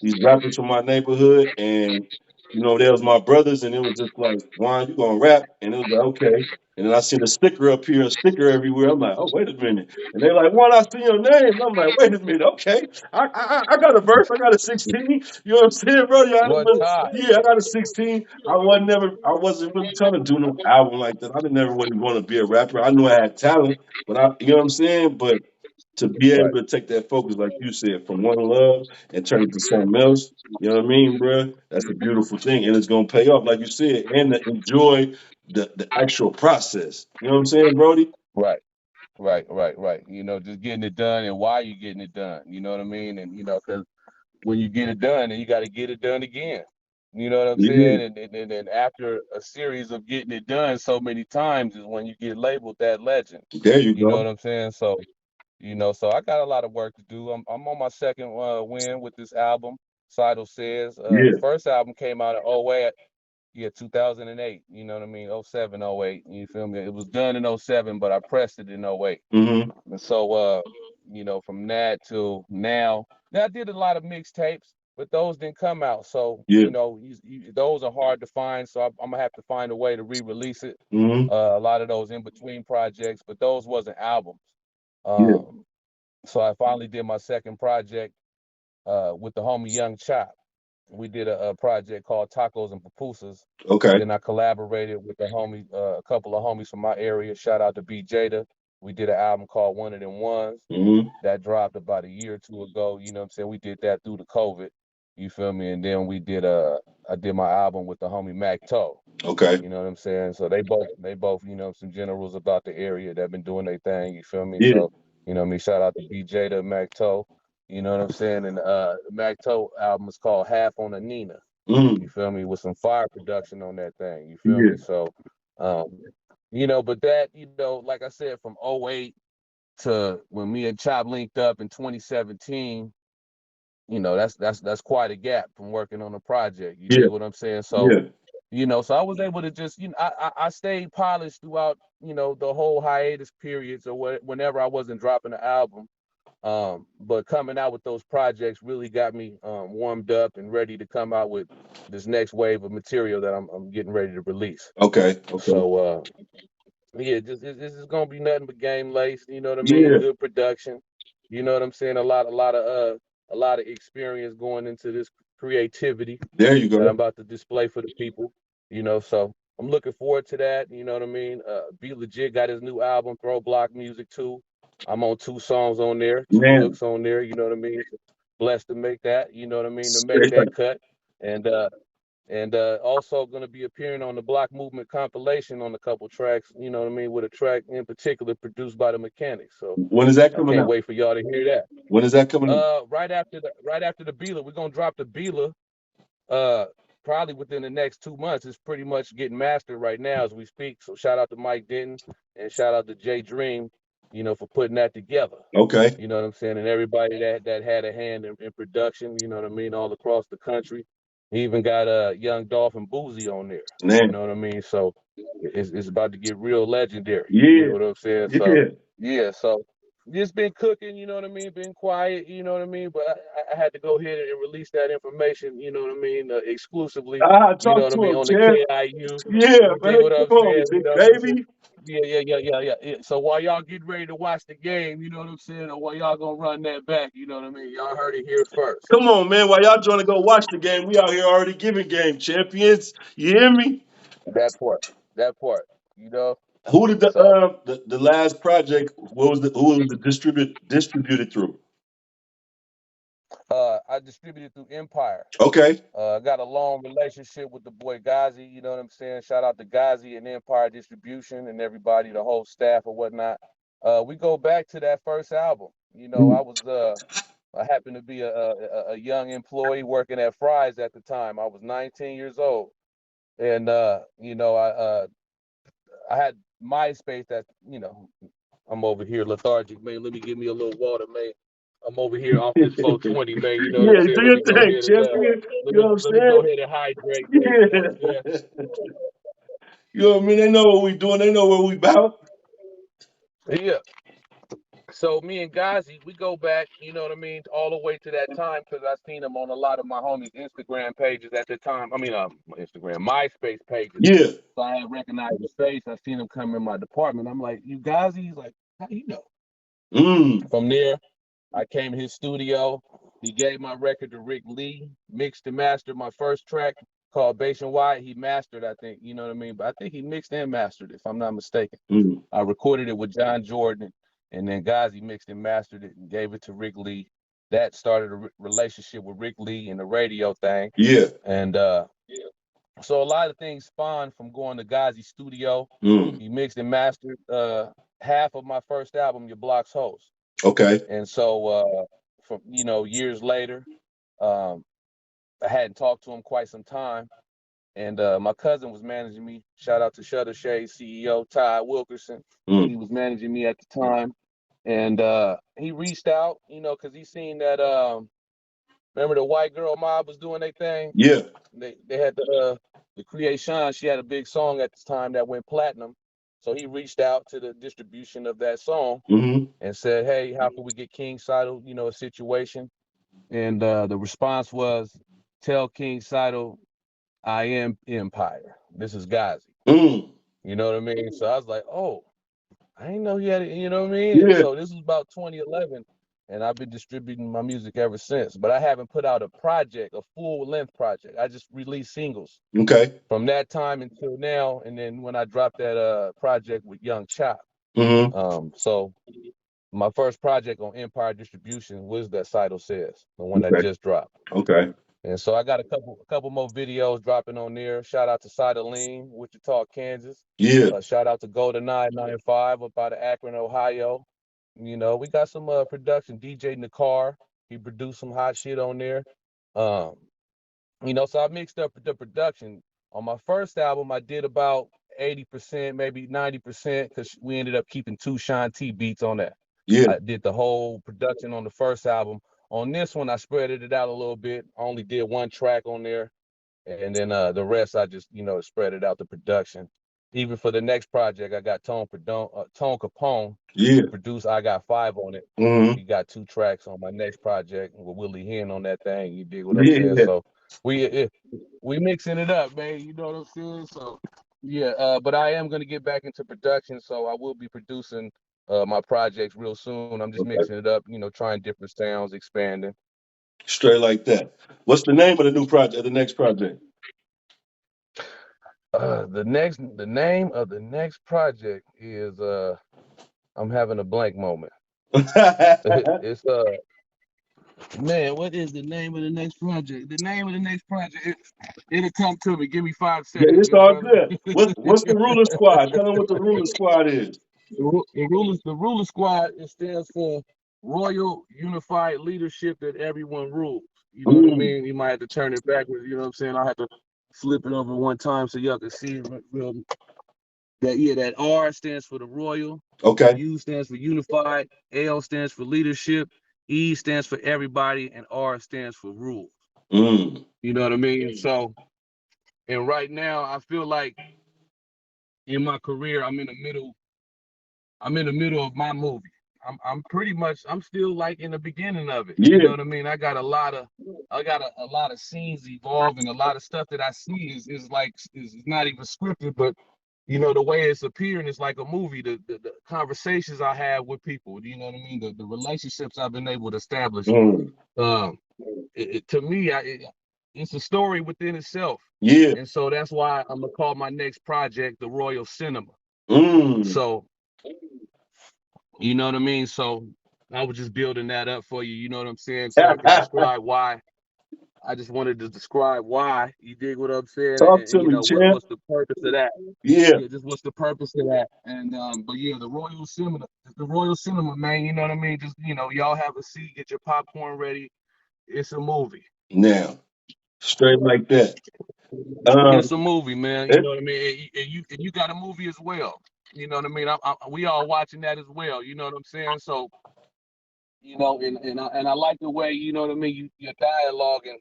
S1: these rappers from my neighborhood, and they was my brothers, and it was just like, Juan, you gonna rap? And it was like, okay. And then I seen a sticker up here, a sticker everywhere. I'm like, oh, wait a minute. And they like, Juan, I see your name. And I'm like, wait a minute, okay. I got a verse. I got a 16. You know what I'm saying, bro?
S2: One time,
S1: Yeah, I got a 16. I wasn't really trying to do no album like that. I didn't never really want to be a rapper. I knew I had talent, but you know what I'm saying? But to be able
S2: right,
S1: to take that focus, like you said, from one love and turn it to something else, you know what I mean, bro? That's a beautiful thing. And it's gonna pay off, like you said, and to enjoy the actual process. You know what I'm saying, Brody?
S2: right. Right. You know, just getting it done and why you getting it done. You know what I mean? And you know, because when you get it done, then you got to get it done again. You know what I'm
S1: Yeah.
S2: saying? And after a series of getting it done so many times is when you get labeled that legend.
S1: There you
S2: You know
S1: go.
S2: what I'm saying? So, you know, so I got a lot of work to do. I'm on my second win with this album. Cydal says the
S1: Yeah.
S2: first album came out in '08. Yeah, 2008. You know what I mean? '07, '08. You feel me? It was done in '07, but I pressed it in '08.
S1: Hmm.
S2: And so, you know, from that to now I did a lot of mixtapes, but those didn't come out. So,
S1: Yeah.
S2: you know, those are hard to find. So I'm gonna have to find a way to re-release it.
S1: Hmm.
S2: A lot of those in between projects, but those wasn't albums.
S1: Yeah.
S2: Um, so I finally did my second project with the homie Young Chop. We did a project called Tacos and Pupusas.
S1: Okay.
S2: Then I collaborated with a couple of homies from my area. Shout out to B Jada. We did an album called One of Them Ones
S1: Hmm.
S2: that dropped about a year or two ago. You know what I'm saying? We did that through the COVID. You feel me? And then I did my album with the homie Mac Toe.
S1: Okay.
S2: You know what I'm saying? So they both, you know, some generals about the area that been doing their thing, you feel me?
S1: Yeah.
S2: So, you know what I mean, shout out to BJ to Mac Toe, you know what I'm saying? And Mac Toe album is called Half on a Nina.
S1: Mm.
S2: You feel me? With some fire production on that thing. You feel
S1: Yeah.
S2: me? So, um, but that, like I said, from '08 to when me and Chop linked up in 2017, that's quite a gap from working on a project. You
S1: Yeah.
S2: dig what I'm saying? So,
S1: Yeah.
S2: so I was able to just, I stayed polished throughout, the whole hiatus periods or whenever I wasn't dropping an album. But coming out with those projects really got me warmed up and ready to come out with this next wave of material that I'm getting ready to release.
S1: Okay. Okay.
S2: So yeah, just this is gonna be nothing but game laced. You know what I mean?
S1: Yeah.
S2: Good production. You know what I'm saying? A lot of experience going into this creativity
S1: There you
S2: that I'm
S1: go.
S2: about to display for the people. So I'm looking forward to that. You know what I mean? Be Legit got his new album, Throw Block Music 2. I'm on 2 songs on there, 2 hooks
S1: Man.
S2: on there. You know what I mean? So blessed to make that. You know what I mean? To make
S1: Straight up.
S2: that cut, and also going to be appearing on the Block Movement compilation on a couple tracks. You know what I mean? With a track in particular produced by the Mechanics. So
S1: When is that
S2: I
S1: coming
S2: can't
S1: out?
S2: wait for y'all to hear that.
S1: When is that coming out?
S2: Right after the Bila, we're gonna drop the Bila uh probably within the next 2 months. It's pretty much getting mastered right now as we speak. So shout out to Mike Denton and shout out to Jay Dream, for putting that together.
S1: Okay.
S2: You know what I'm saying? And everybody that had a hand in production, you know what I mean, all across the country. He even got Young Dolph and Boozy on there. You
S1: Man.
S2: know what I mean? So it's about to get real legendary. You
S1: Yeah.
S2: know what I'm saying? So
S1: Yeah.
S2: yeah, so just been cooking, you know what I mean, been quiet, you know what I mean, but I had to go ahead and release that information, you know what I mean, exclusively,
S1: Ah,
S2: you know
S1: talk
S2: what I
S1: to
S2: mean,
S1: him,
S2: on the
S1: champ.
S2: KIU.
S1: Yeah,
S2: You dig
S1: man.
S2: what I'm
S1: Come
S2: saying?
S1: on,
S2: You
S1: big
S2: know what I'm saying?
S1: baby.
S2: Yeah. So while y'all get ready to watch the game, you know what I'm saying, or while y'all gonna run that back, you know what I mean, y'all heard it here first.
S1: Come on, man. While y'all trying to go watch the game, we out here already giving game champions. You hear me?
S2: That part, you know.
S1: Who did
S2: So
S1: the last project? Who was the distributed through?
S2: I distributed through Empire.
S1: Okay.
S2: I got a long relationship with the boy Ghazi, you know what I'm saying? Shout out to Ghazi and Empire Distribution and everybody, the whole staff or whatnot. We go back to that first album.
S1: Mm.
S2: I happened to be a young employee working at Fry's at the time. I was 19 years old. And I had MySpace that, I'm over here lethargic, man. Let me give me a little water, man. I'm over here off this 420, man. You know what I'm
S1: Yeah,
S2: saying?
S1: do
S2: Let
S1: your
S2: me go
S1: thing,
S2: ahead and
S1: champion.
S2: let
S1: You know
S2: me
S1: what I'm
S2: let me go
S1: saying?
S2: ahead and hydrate, man. You know what I'm saying?
S1: Yeah. You know what I mean? They know what we doing. They know what we about.
S2: Yeah. So me and Ghazi, we go back, you know what I mean, all the way to that time because I seen him on a lot of my homies' Instagram pages at the time. I mean, Instagram, MySpace pages.
S1: Yeah.
S2: So I had recognized his face. I seen him come in my department. I'm like, you Ghazi? He's like, how do you know?
S1: Mm.
S2: From there, I came to his studio. He gave my record to Rick Lee, mixed and mastered my first track called Bass and White. He mastered, I think, you know what I mean? But I think he mixed and mastered, if I'm not mistaken.
S1: Mm.
S2: I recorded it with John Jordan, and then Ghazi mixed and mastered it and gave it to Rick Lee. That started a relationship with Rick Lee and the radio thing.
S1: Yeah.
S2: And so a lot of things spawned from going to Ghazi's studio.
S1: Mm.
S2: He mixed and mastered half of my first album, Your Block's Host.
S1: Okay.
S2: And so from years later, um, I hadn't talked to him quite some time. And my cousin was managing me. Shout out to Shutter Shade CEO Ty Wilkerson. He
S1: Mm.
S2: was managing me at the time. And he reached out, because he seen that remember the white girl mob was doing their thing?
S1: Yeah.
S2: They had the Creation. She had a big song at the time that went platinum. So he reached out to the distribution of that song
S1: Mm-hmm.
S2: and said, "Hey, how can we get King Seidel, a situation?" And the response was, "Tell King Seidel I am Empire. This is Ghazi."
S1: Mm.
S2: You know what I mean? So I was like, "Oh, I didn't know he had it." You know what I mean? And
S1: Yeah.
S2: so this was about 2011, and I've been distributing my music ever since. But I haven't put out a project, a full length project. I just released singles
S1: Okay.
S2: from that time until now. And then when I dropped that project with Young Chop,
S1: Mm-hmm.
S2: so my first project on Empire Distribution was that Seidel Says, the one that
S1: Okay.
S2: just dropped.
S1: Okay.
S2: And so I got a couple more videos dropping on there. Shout out to Cydaline, Wichita, Kansas.
S1: Yeah.
S2: Shout out to Golden 995 up out of Akron, Ohio. We got some production. DJ Nakar, he produced some hot shit on there. Um, So I mixed up the production. On my first album, I did about 80%, maybe 90%, because we ended up keeping two Sean T beats on that.
S1: Yeah,
S2: I did the whole production on the first album. On this one, I spread it out a little bit. I only did one track on there, and then the rest I just spread it out the production. Even for the next project, I got Tone Capone
S1: yeah,
S2: to produce. I got five on it.
S1: hmm
S2: He got two tracks on my next project with Willie Hen on that thing. You dig what I'm saying?
S1: yeah.
S2: So we we mixing it up, man. You know what I'm saying? So yeah, but I am gonna get back into production, so I will be producing my projects real soon. I'm just
S1: Okay.
S2: mixing it up, trying different sounds, expanding.
S1: Straight like that. What's the name of the new project? The next project?
S2: The name of the next project is I'm having a blank moment. It's man, what is the name of the next project? The name of the next project, it'll come to me. Give me five
S1: Yeah,
S2: seconds,
S1: it's
S2: good
S1: all
S2: brother.
S1: good. What's the ruler squad? Tell them what the ruler squad is.
S2: The ruler squad, it stands for Royal Unified Leadership that everyone rules. You know what I
S1: Mm,
S2: mean? You might have to turn it backwards. You know what I'm saying? I have to flip it over one time so y'all can see it real. That yeah, that R stands for the Royal,
S1: okay.
S2: U stands for Unified, L stands for Leadership, E stands for Everybody, and R stands for Rules.
S1: Mm,
S2: You know what I mean? So, and right now, I feel like in my career, I'm in the middle of my movie. I'm pretty much I'm still like in the beginning of it. You
S1: yeah.
S2: know what I mean? I got a lot of scenes evolving, a lot of stuff that I see is like is not even scripted, but the way it's appearing is like a movie. The conversations I have with people, you know what I mean? The relationships I've been able to establish.
S1: Mm,
S2: Um, to me, it's a story within itself,
S1: yeah.
S2: and so that's why I'm gonna call my next project the Royal Cinema.
S1: Mm.
S2: So you know what I mean. So I was just building that up for you. You know what I'm saying? So I can describe why. I just wanted to describe why. You dig what I'm saying? And,
S1: Talk
S2: and
S1: to
S2: you
S1: me,
S2: know
S1: champ.
S2: what's the purpose of that?
S1: Yeah.
S2: Yeah, just what's the purpose of that? And but yeah, the Royal Cinema, man. You know what I mean? Just y'all have a seat, get your popcorn ready. It's a movie.
S1: Now, straight like that.
S2: It's
S1: Um,
S2: a movie, man. You
S1: it,
S2: know what I mean? And you got a movie as well. You know what I mean? We all watching that as well. You know what I'm saying? So and I like the way what I mean. You're dialoguing.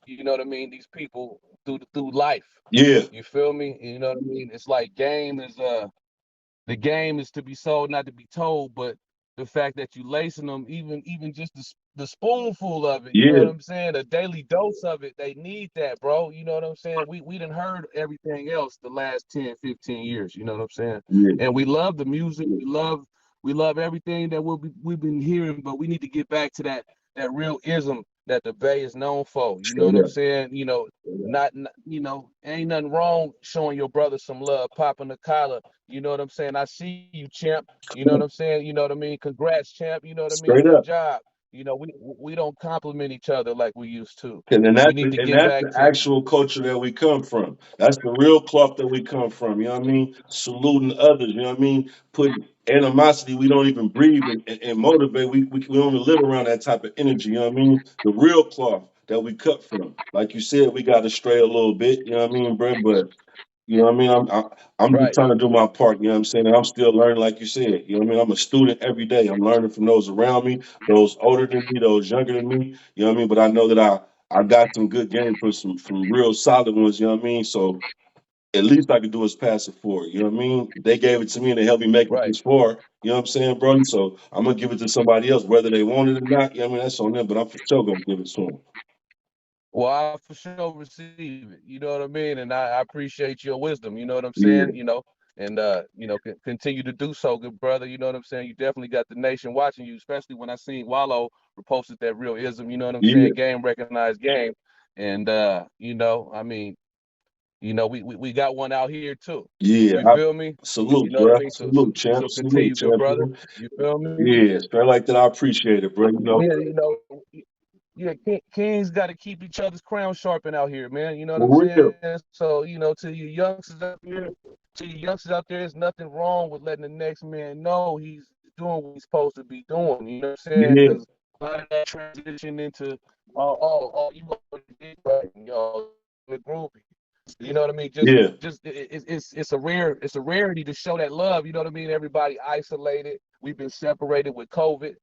S2: You know what I mean? These people through life.
S1: yeah,
S2: You feel me? You know what I mean? It's like game is the game is to be sold, not to be told. But the fact that you lacing them, even just the spoonful of it, you know
S1: yeah,
S2: what I'm saying? A daily dose of it, they need that, bro. You know what I'm saying? We done heard everything else the last 10, 15 years. You know what I'm saying?
S1: yeah,
S2: And we love the music. We love everything that we've been hearing, but we need to get back to that real ism that the Bay is known for. You know
S1: straight
S2: what I'm
S1: up.
S2: saying? Ain't nothing wrong showing your brother some love, popping the collar. You know what I'm saying? I see you, champ. You know what I'm saying? You know what I mean? Congrats, champ. You know what I mean?
S1: Straight
S2: Good
S1: up.
S2: job. We don't compliment each other like we used to.
S1: And
S2: We
S1: that's
S2: need to
S1: and
S2: get
S1: that's
S2: back
S1: the
S2: to
S1: actual culture that we come from. That's the real cloth that we come from. You know what I mean? Saluting others. You know what I mean? Putting animosity. We don't even breathe and motivate. We don't even live around that type of energy. You know what I mean? The real cloth that we cut from. Like you said, we got to stray a little bit. You know what I mean, bro? But you know what I mean? I'm just
S2: right,
S1: trying to do my part. You know what I'm saying? And I'm still learning, like you said. You know what I mean? I'm a student every day. I'm learning from those around me, those older than me, those younger than me. You know what I mean? But I know that I got some good game from real solid ones. You know what I mean? So at least I can do is pass it forward. You know what I mean? They gave it to me and they helped me make it
S2: right.
S1: this far. You know what I'm saying, bro? So I'm gonna give it to somebody else, whether they want it or not. You know what I mean? That's on them. But I'm for sure gonna give it to them.
S2: Well, I for sure receive it. You know what I mean? And I appreciate your wisdom. You know what I'm saying?
S1: Yeah,
S2: And continue to do so, good brother. You know what I'm saying? You definitely got the nation watching you, especially when I seen Wallow reposted that real ism. You know what I'm saying?
S1: yeah,
S2: Game recognized game. And I mean, we got one out here too.
S1: yeah.
S2: You feel me? You
S1: Salute,
S2: know what I
S1: bro.
S2: mean? So
S1: Salute, champ. Salute,
S2: continue, good brother.
S1: champion.
S2: You feel me?
S1: Yeah, straight like that. I appreciate it, bro. You know,
S2: Yeah, yeah, kings got to keep each other's crown sharpened out here, man. You know what I'm
S1: for real.
S2: saying? So, to you youngsters out there, there's nothing wrong with letting the next man know he's doing what he's supposed to be doing. You know what I'm saying?
S1: Yeah,
S2: Because A lot of that transition into you already did right, y'all groovy. You know what I mean?
S1: Yeah,
S2: It's a rarity to show that love. You know what I mean? Everybody isolated. We've been separated with COVID.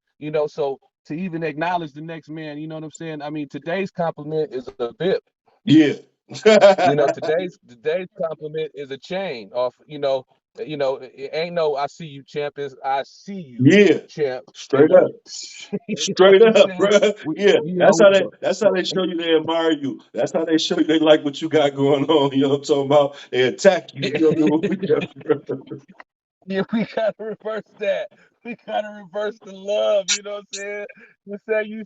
S2: So to even acknowledge the next man, you know what I'm saying? I mean, today's compliment is a bip.
S1: yeah,
S2: Today's compliment is a chain off. It ain't no I see you champ. Is I see you
S1: yeah.
S2: champ. And
S1: Straight
S2: we,
S1: up.
S2: you know
S1: Straight
S2: what I'm
S1: up,
S2: saying?
S1: bro.
S2: We,
S1: Yeah,
S2: you know,
S1: that's how they show you they admire you. That's how they show you they like what you got going on. You know what I'm talking about? They attack you. You know what I mean?
S2: yeah, we gotta reverse that. We gotta reverse the love. You know what I'm saying? You say you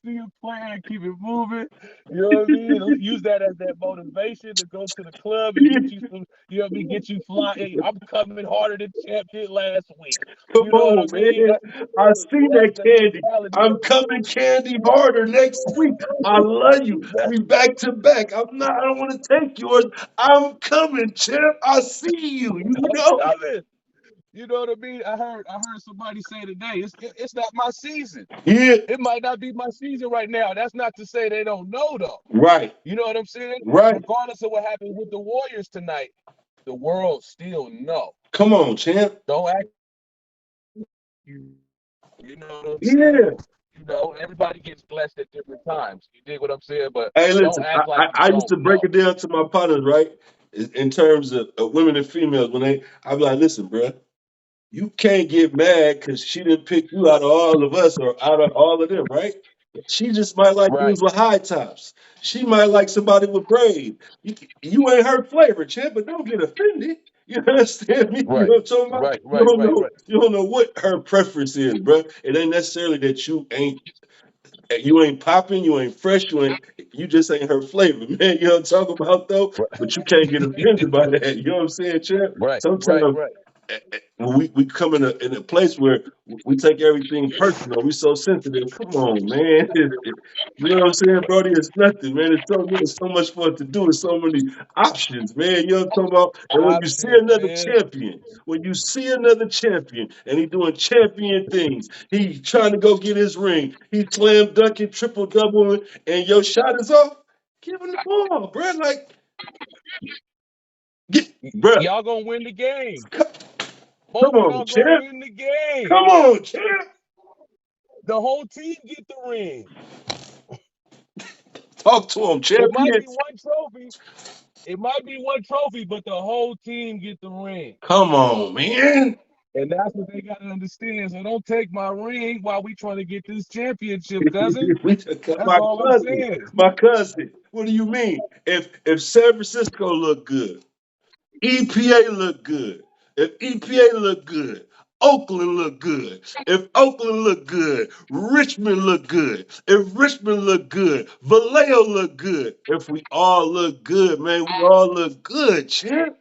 S2: see him playing, keep it moving. You know what I mean? Use that as that motivation to go to the club and get you some. You know what I mean? Get you flying. Hey, I'm coming harder than champ did last week.
S1: Come
S2: You know what I
S1: on,
S2: mean?
S1: man. I see
S2: That's
S1: that
S2: the
S1: candy.
S2: mentality
S1: I'm
S2: of
S1: coming candy harder next week. I love you.
S2: it.
S1: We back to back. I don't want to take yours. I'm coming, champ. I see you. You
S2: I'm
S1: know?
S2: coming. You know what I mean? I heard somebody say today, it's not my season.
S1: Yeah.
S2: It might not be my season right now. That's not to say they don't know though.
S1: Right.
S2: You know what I'm saying?
S1: Right.
S2: Regardless of what happened with the Warriors tonight, the world still know.
S1: Come on, champ.
S2: Don't act you. You know what I'm saying?
S1: Yeah.
S2: Everybody gets blessed at different times. You dig what I'm saying? But
S1: Hey,
S2: don't
S1: listen,
S2: act like you
S1: I used
S2: don't
S1: to break
S2: know.
S1: it down to my partners, right? In terms of women and females, I be like, listen, bro, you can't get mad because she didn't pick you out of all of us or out of all of them, right? She just might like
S2: Right,
S1: dudes with high tops. She might like somebody with braids. You ain't her flavor, champ, but don't get offended. You understand me? You
S2: right,
S1: know what I'm talking about?
S2: right, right, right, right.
S1: You don't know what her preference is, bro. It ain't necessarily that you ain't popping, you ain't fresh, you just ain't her flavor, man. You know what I'm talking about though? But you can't get offended by that. You know what I'm saying, champ?
S2: Right, right,
S1: Sometimes
S2: right.
S1: we come in a place where we take everything personal. We so sensitive. Come on, man. You know what I'm saying, Brody? It's nothing, man. It's so much for it to do. It's so many options, man. You know what I'm talking about? And
S2: Options, man.
S1: when you see another champion, and he doing champion things, he trying to go get his ring. He slam dunking, triple doubling, and your shot is off. Give him the ball, bro. Like, bro,
S2: Y'all gonna win the game.
S1: come
S2: Both of
S1: on,
S2: y'all gonna
S1: champ.
S2: win the game.
S1: Come on, champ.
S2: The whole team get the ring.
S1: Talk to him,
S2: It might
S1: champion.
S2: be one trophy. It might be one trophy, but the whole team get the ring.
S1: Come on, man.
S2: And that's what they gotta understand. So don't take my ring while we trying to get this championship, cousin. That's
S1: My
S2: all I'm
S1: cousin,
S2: saying.
S1: my cousin. What do you mean? If San Francisco look good, EPA look good. If EPA look good, Oakland look good. If Oakland look good, Richmond look good. If Richmond look good, Vallejo look good. If we all look good, man, we all look good, champ.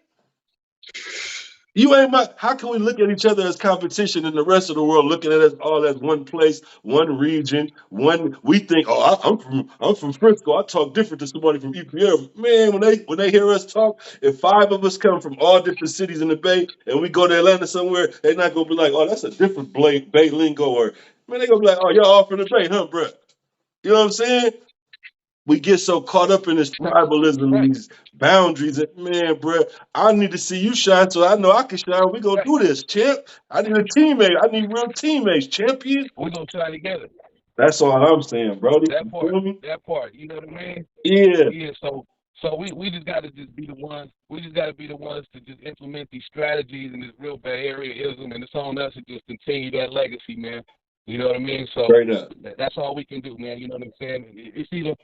S1: You ain't my. How can we look at each other as competition and the rest of the world looking at us all as one place, one region, one? We think, oh, I'm from Frisco. I talk different to somebody from EPL. Man, when they hear us talk, if five of us come from all different cities in the Bay and we go to Atlanta somewhere, they're not gonna be like, oh, that's a different Bay lingo, or man, they gonna be like, oh, y'all all from the Bay, huh, bro? You know what I'm saying? We get so caught up in this tribalism,
S2: Right,
S1: these boundaries that, man, bro, I need to see you shine so I know I can shine. We gonna
S2: right.
S1: do this, champ. I need a teammate. I need real teammates, champion.
S2: We're gonna try together.
S1: That's all I'm saying, Brody.
S2: That
S1: You
S2: part.
S1: feel me?
S2: That part. You know what I mean?
S1: Yeah,
S2: Yeah, so we just gotta just be the ones. We just gotta be the ones to just implement these strategies and this real Bay Areaism, and it's on us to just continue that legacy, man. You know what I mean? So
S1: straight up.
S2: that's all we can do, man. You know what I'm saying? It's either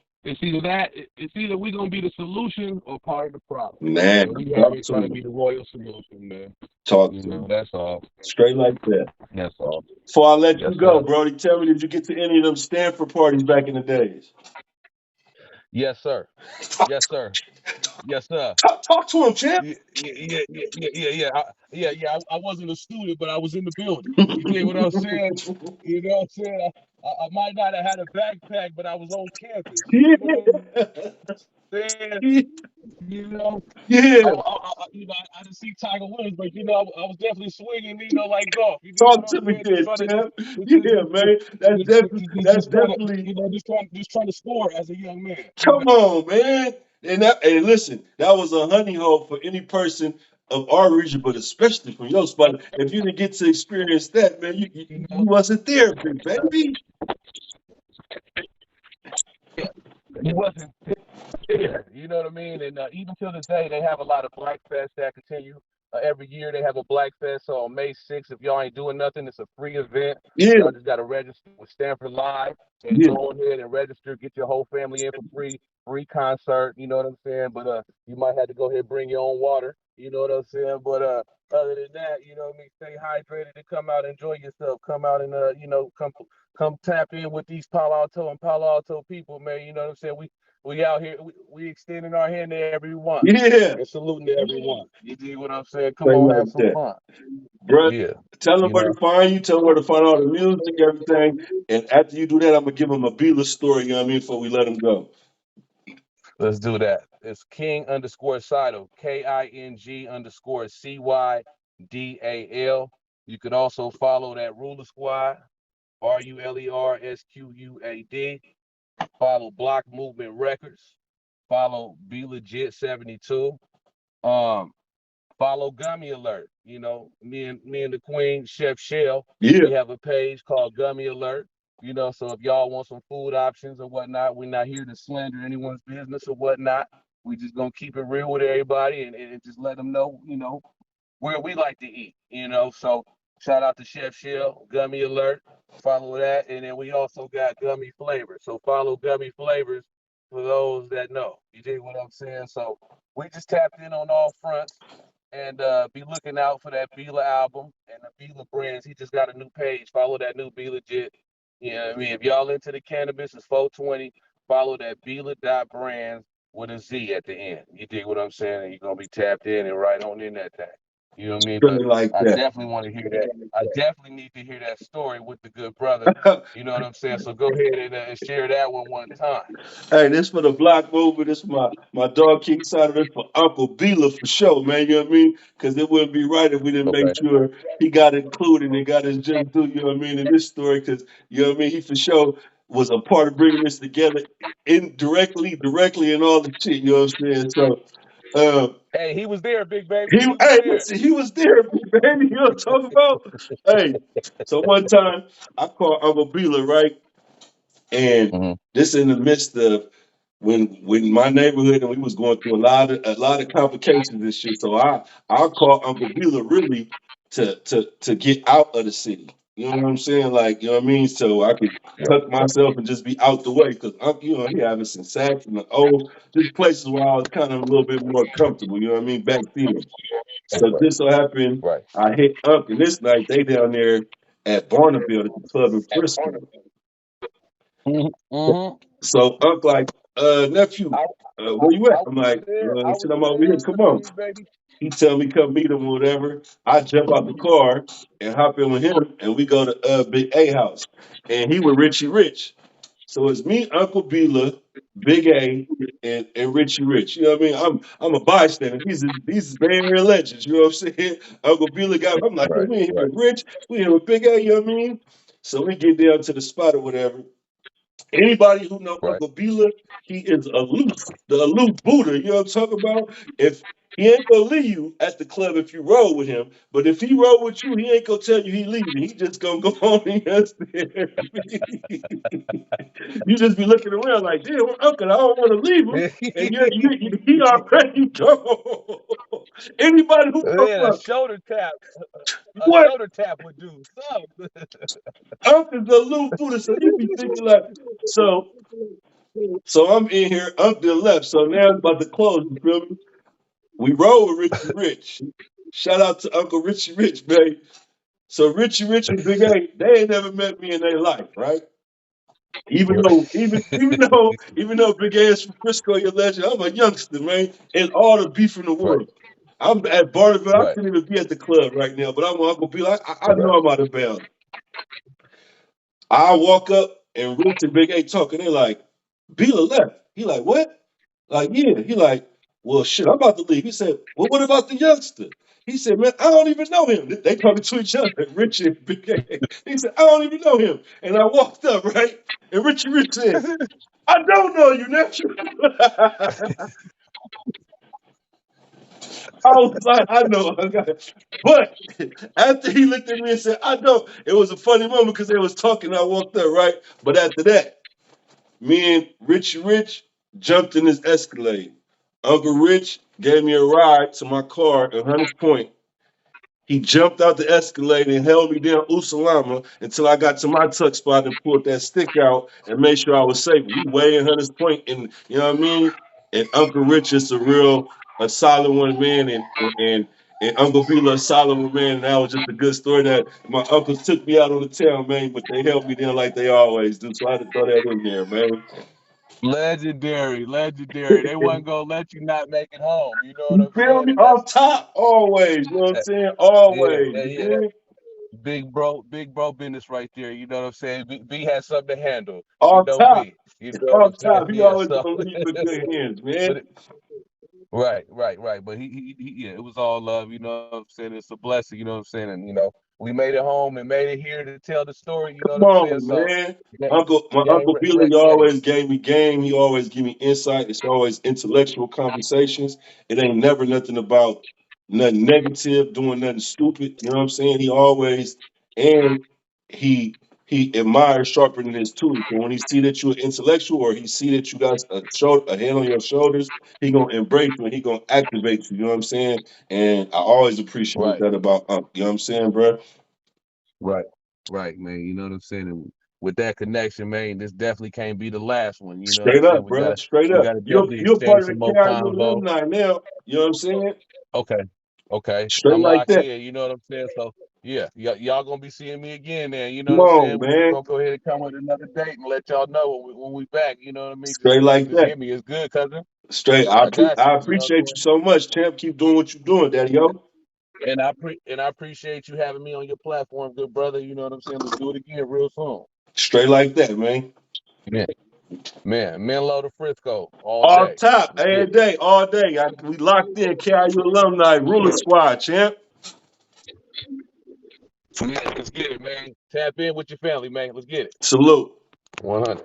S2: we gonna be the solution or part of the problem, and
S1: Man,
S2: we out
S1: talk
S2: here
S1: to
S2: trying to
S1: me.
S2: be the royal solution, man.
S1: Talk to me.
S2: That's all.
S1: Straight like that.
S2: That's all.
S1: Before I let
S2: Yes,
S1: you go,
S2: sir.
S1: Brody, tell me, did you get to any of them Stanford parties back in the days?
S2: Yes, sir.
S1: talk,
S2: Yes, sir. Yes, sir.
S1: talk to him, champ.
S2: I wasn't a student, but I was in the building. You dig what I'm saying? You know what I'm saying? I might not have had a backpack, but I was on campus. You dig what I'm
S1: Yeah.
S2: saying? You know,
S1: Yeah,
S2: I didn't see Tiger Woods, but I was definitely swinging, like golf. You dig
S1: talk
S2: what I'm
S1: to me
S2: saying? Just
S1: then,
S2: trying to
S1: champ. Yeah, man. That's
S2: just trying to
S1: definitely
S2: just trying to score as a young man.
S1: come on, man. And listen, that was a honey hole for any person of our region, but especially from your spot. If you didn't get to experience that, man,
S2: You
S1: you
S2: know,
S1: wasn't there, big baby.
S2: yeah, he wasn't. Yeah, you know what I mean? And even till this day, they have a lot of Black Fest that continue. Every year they have a Black Fest. So on May 6th, if y'all ain't doing nothing, it's a free event.
S1: Yeah,
S2: Y'all just got to register with Stanford Live and
S1: yeah,
S2: go ahead and register. Get your whole family in for free concert. You know what I'm saying? But you might have to go ahead and bring your own water. You know what I'm saying? But other than that, you know what I mean? Stay hydrated and come out, enjoy yourself. Come out and come tap in with these Palo Alto and Palo Alto people, man. You know what I'm saying? We out here, we extending our hand to everyone
S1: yeah.
S2: and saluting to everyone. You dig what I'm saying? Come
S1: Say
S2: on, have
S1: like
S2: some
S1: that.
S2: fun.
S1: Bruh,
S2: Yeah,
S1: tell them
S2: you
S1: where
S2: know.
S1: to find you. Tell them where to find all the music, everything. And after you do that, I'm gonna give them a Bealer story. You know what I mean? Before we let them go.
S2: Let's do that. It's King underscore Cydal, KING underscore CYDAL. You could also follow that Ruler Squad, RULERSQUAD. Follow Block Movement Records. Follow Be Legit 72. Um, Follow Gummy Alert. Me and the Queen, Chef Shell,
S1: Yeah,
S2: we have a page called Gummy Alert. So if y'all want some food options or whatnot, we're not here to slander anyone's business or whatnot. We just gonna keep it real with everybody and just let them know, where we like to eat. So shout out to Chef Shell, Gummy Alert. Follow that, and then we also got Gummy Flavors. So follow Gummy Flavors for those that know. You dig what I'm saying? So we just tapped in on all fronts and be looking out for that Bila album and the Bila brands. He just got a new page. Follow that new Be Legit. You know what I mean? If y'all into the cannabis, it's 420. Follow that Bila brands with a Z at the end. You dig what I'm saying? And you're gonna be tapped in and right on in that thing. You know what I mean? But
S1: feeling like
S2: I
S1: that.
S2: definitely want to hear that. I definitely need to hear that story with the good brother. You know what I'm saying? So go ahead and share that one time.
S1: Hey, this for the block movement. This for my dog King side of this for Uncle Beeler for sure, man. You know what I mean? Because it wouldn't be right if we didn't make
S2: Okay.
S1: sure he got included and got his just due. You know what I mean? In this story, because you know what I mean. He for sure was a part of bringing this together, indirectly, directly, and all the shit. You know what I'm saying? So.
S2: Hey, he was there, big baby. He was
S1: Hey,
S2: there.
S1: listen, he was there, baby. You know what I'm talking about? Hey, so one time I called Uncle Beeler, right? And
S2: Mm-hmm.
S1: this in the midst of when my neighborhood and we was going through a lot of complications and shit. So I called Uncle Beeler really to get out of the city. You know what I'm saying? Like, you know what I mean? So I could tuck myself and just be out the way because Uncle, he had us in Saks and the old just places where I was kind of a little bit more comfortable. You know what I mean? Back then. So
S2: Right.
S1: this so happened,
S2: Right.
S1: I hit Unc, and this night they down there at Barnaville at the club in Frisco.
S2: Mm-hmm.
S1: So Unc like, nephew,
S2: I,
S1: where you
S2: I
S1: at? I'm
S2: was
S1: like,
S2: there. I
S1: shit,
S2: was
S1: I'm over here.
S2: there,
S1: Come on.
S2: big baby.
S1: He tell me come meet him or whatever. I jump out the car and hop in with him, and we go to Big A house, and he with Richie Rich. So it's me, Uncle Bela, Big A, and Richie Rich. You know what I mean? I'm a bystander. These Bay Area legends. You know what I'm saying? Uncle Bela got. I'm like,
S2: Right.
S1: we in here
S2: Right.
S1: with Rich. We in here with Big A. You know what I mean? So we get down to the spot or whatever. Anybody who know
S2: Right.
S1: Uncle Bela, he is aloof, the aloof Buddha. You know what I'm talking about? If he ain't gonna leave you at the club if you roll with him, but if he roll with you, he ain't gonna tell you he leaving. He just gonna go on and understand. You just be looking around like, damn, uncle, I don't want to leave him, and he already gone. Anybody who come
S2: Yeah,
S1: from
S2: a
S1: what
S2: shoulder tap would do. So,
S1: uncle's aloof Buddha, so you be thinking like, so. So I'm in here, up to the left. So now it's about to close. You feel me? We roll with Richie Rich. Shout out to Uncle Richie Rich, man. So Richie Rich and Big A, they ain't never met me in their life, right? Even though Big A is from Frisco, your legend, I'm a youngster, man, and all the beef in the
S2: right.
S1: world. I'm at Barnaville. I
S2: Right.
S1: couldn't even be at the club right now, but I'm Uncle B. I know
S2: Right.
S1: I'm out of bounds. I walk up and Rich and Big A talking. They're like, Bela left. He like, what? Like, yeah. He like, well, shit, I'm about to leave. He said, well, what about the youngster? He said, man, I don't even know him. They talking to each other, Richie and Big A. He said, I don't even know him. And I walked up, right? And Richie Rich said, I don't know you, nephew. I was like, I know. But after he looked at me and said, I know, it was a funny moment because they was talking. I walked up, right? But after that, me and Richie Rich jumped in his Escalade. Uncle Rich gave me a ride to my car at Hunters Point. He jumped out the Escalade and held me down Usalama until I got to my tuck spot and pulled that stick out and made sure I was safe. We way in Hunters Point, and you know what I mean. And Uncle Rich is a solid one man, and Uncle Bila a solid one man. And that was just a good story that my uncles took me out on the town, man, but they held me down like they always do. So I had to throw that in there, man.
S2: Legendary, legendary. They wasn't gonna let you not make it home. You know what
S1: You
S2: I'm
S1: feel
S2: saying?
S1: me?
S2: And
S1: On
S2: that's
S1: top, always. You know what I'm
S2: that,
S1: saying?
S2: yeah,
S1: Always.
S2: yeah,
S1: You
S2: yeah.
S1: feel
S2: That
S1: me?
S2: big bro business right there. You know what I'm saying? B has something to handle. You
S1: On
S2: know
S1: top.
S2: B. You know what
S1: On
S2: I'm saying?
S1: top. He
S2: Yeah.
S1: always
S2: So,
S1: gonna leave you in good hands, man.
S2: but right. But yeah, it was all love. You know what I'm saying? It's a blessing. You know what I'm saying? And we made it home and made it here to tell the story. You know what
S1: Come
S2: I'm saying?
S1: on,
S2: So,
S1: man.
S2: yeah,
S1: My
S2: game,
S1: uncle Billy always gave me game. He always give me insight. It's always intellectual conversations. It ain't never nothing about nothing negative, doing nothing stupid. You know what I'm saying? He always and he he admires sharpening his tools. So when he see that you're intellectual or he see that you got a head on your shoulders, he gonna embrace you and he gonna activate you. You know what I'm saying? And I always appreciate
S2: right.
S1: that about Unc. You know what I'm saying, bro?
S2: Right. Right, man. You know what I'm saying? And with that connection, man, this definitely can't be the last one. You know what I'm
S1: Straight
S2: saying?
S1: up, bro. Straight
S2: We
S1: up.
S2: gotta
S1: You're
S2: definitely
S1: you're part
S2: exchange
S1: of the
S2: some more
S1: KIU
S2: convo.
S1: alumni now. You know what I'm saying?
S2: Okay. Okay.
S1: Straight
S2: I'm
S1: like
S2: locked
S1: that.
S2: in, you know what I'm saying? So yeah, y'all gonna be seeing me again then, you know
S1: Come
S2: what I'm
S1: on,
S2: saying? We
S1: man.
S2: gonna go ahead and come with another date and let y'all know when we back, you know what I mean?
S1: Straight like
S2: Just
S1: that.
S2: hit me. It's good, cousin.
S1: Straight.
S2: I got
S1: I
S2: you, you know what
S1: appreciate
S2: I'm
S1: you so much, champ. Keep doing what you're doing, daddy yo.
S2: saying? And I appreciate you having me on your platform, good brother. You know what I'm saying? Let's do it again real soon.
S1: Straight like that, man.
S2: Yeah. Man, Menlo to Frisco all
S1: All
S2: day.
S1: top,
S2: Let's
S1: every
S2: get it.
S1: day, all day. We locked in. KIU alumni, ruler squad, champ.
S2: Yeah, let's get it, man. Tap in with your family, man. Let's get it.
S1: Salute.
S2: 100.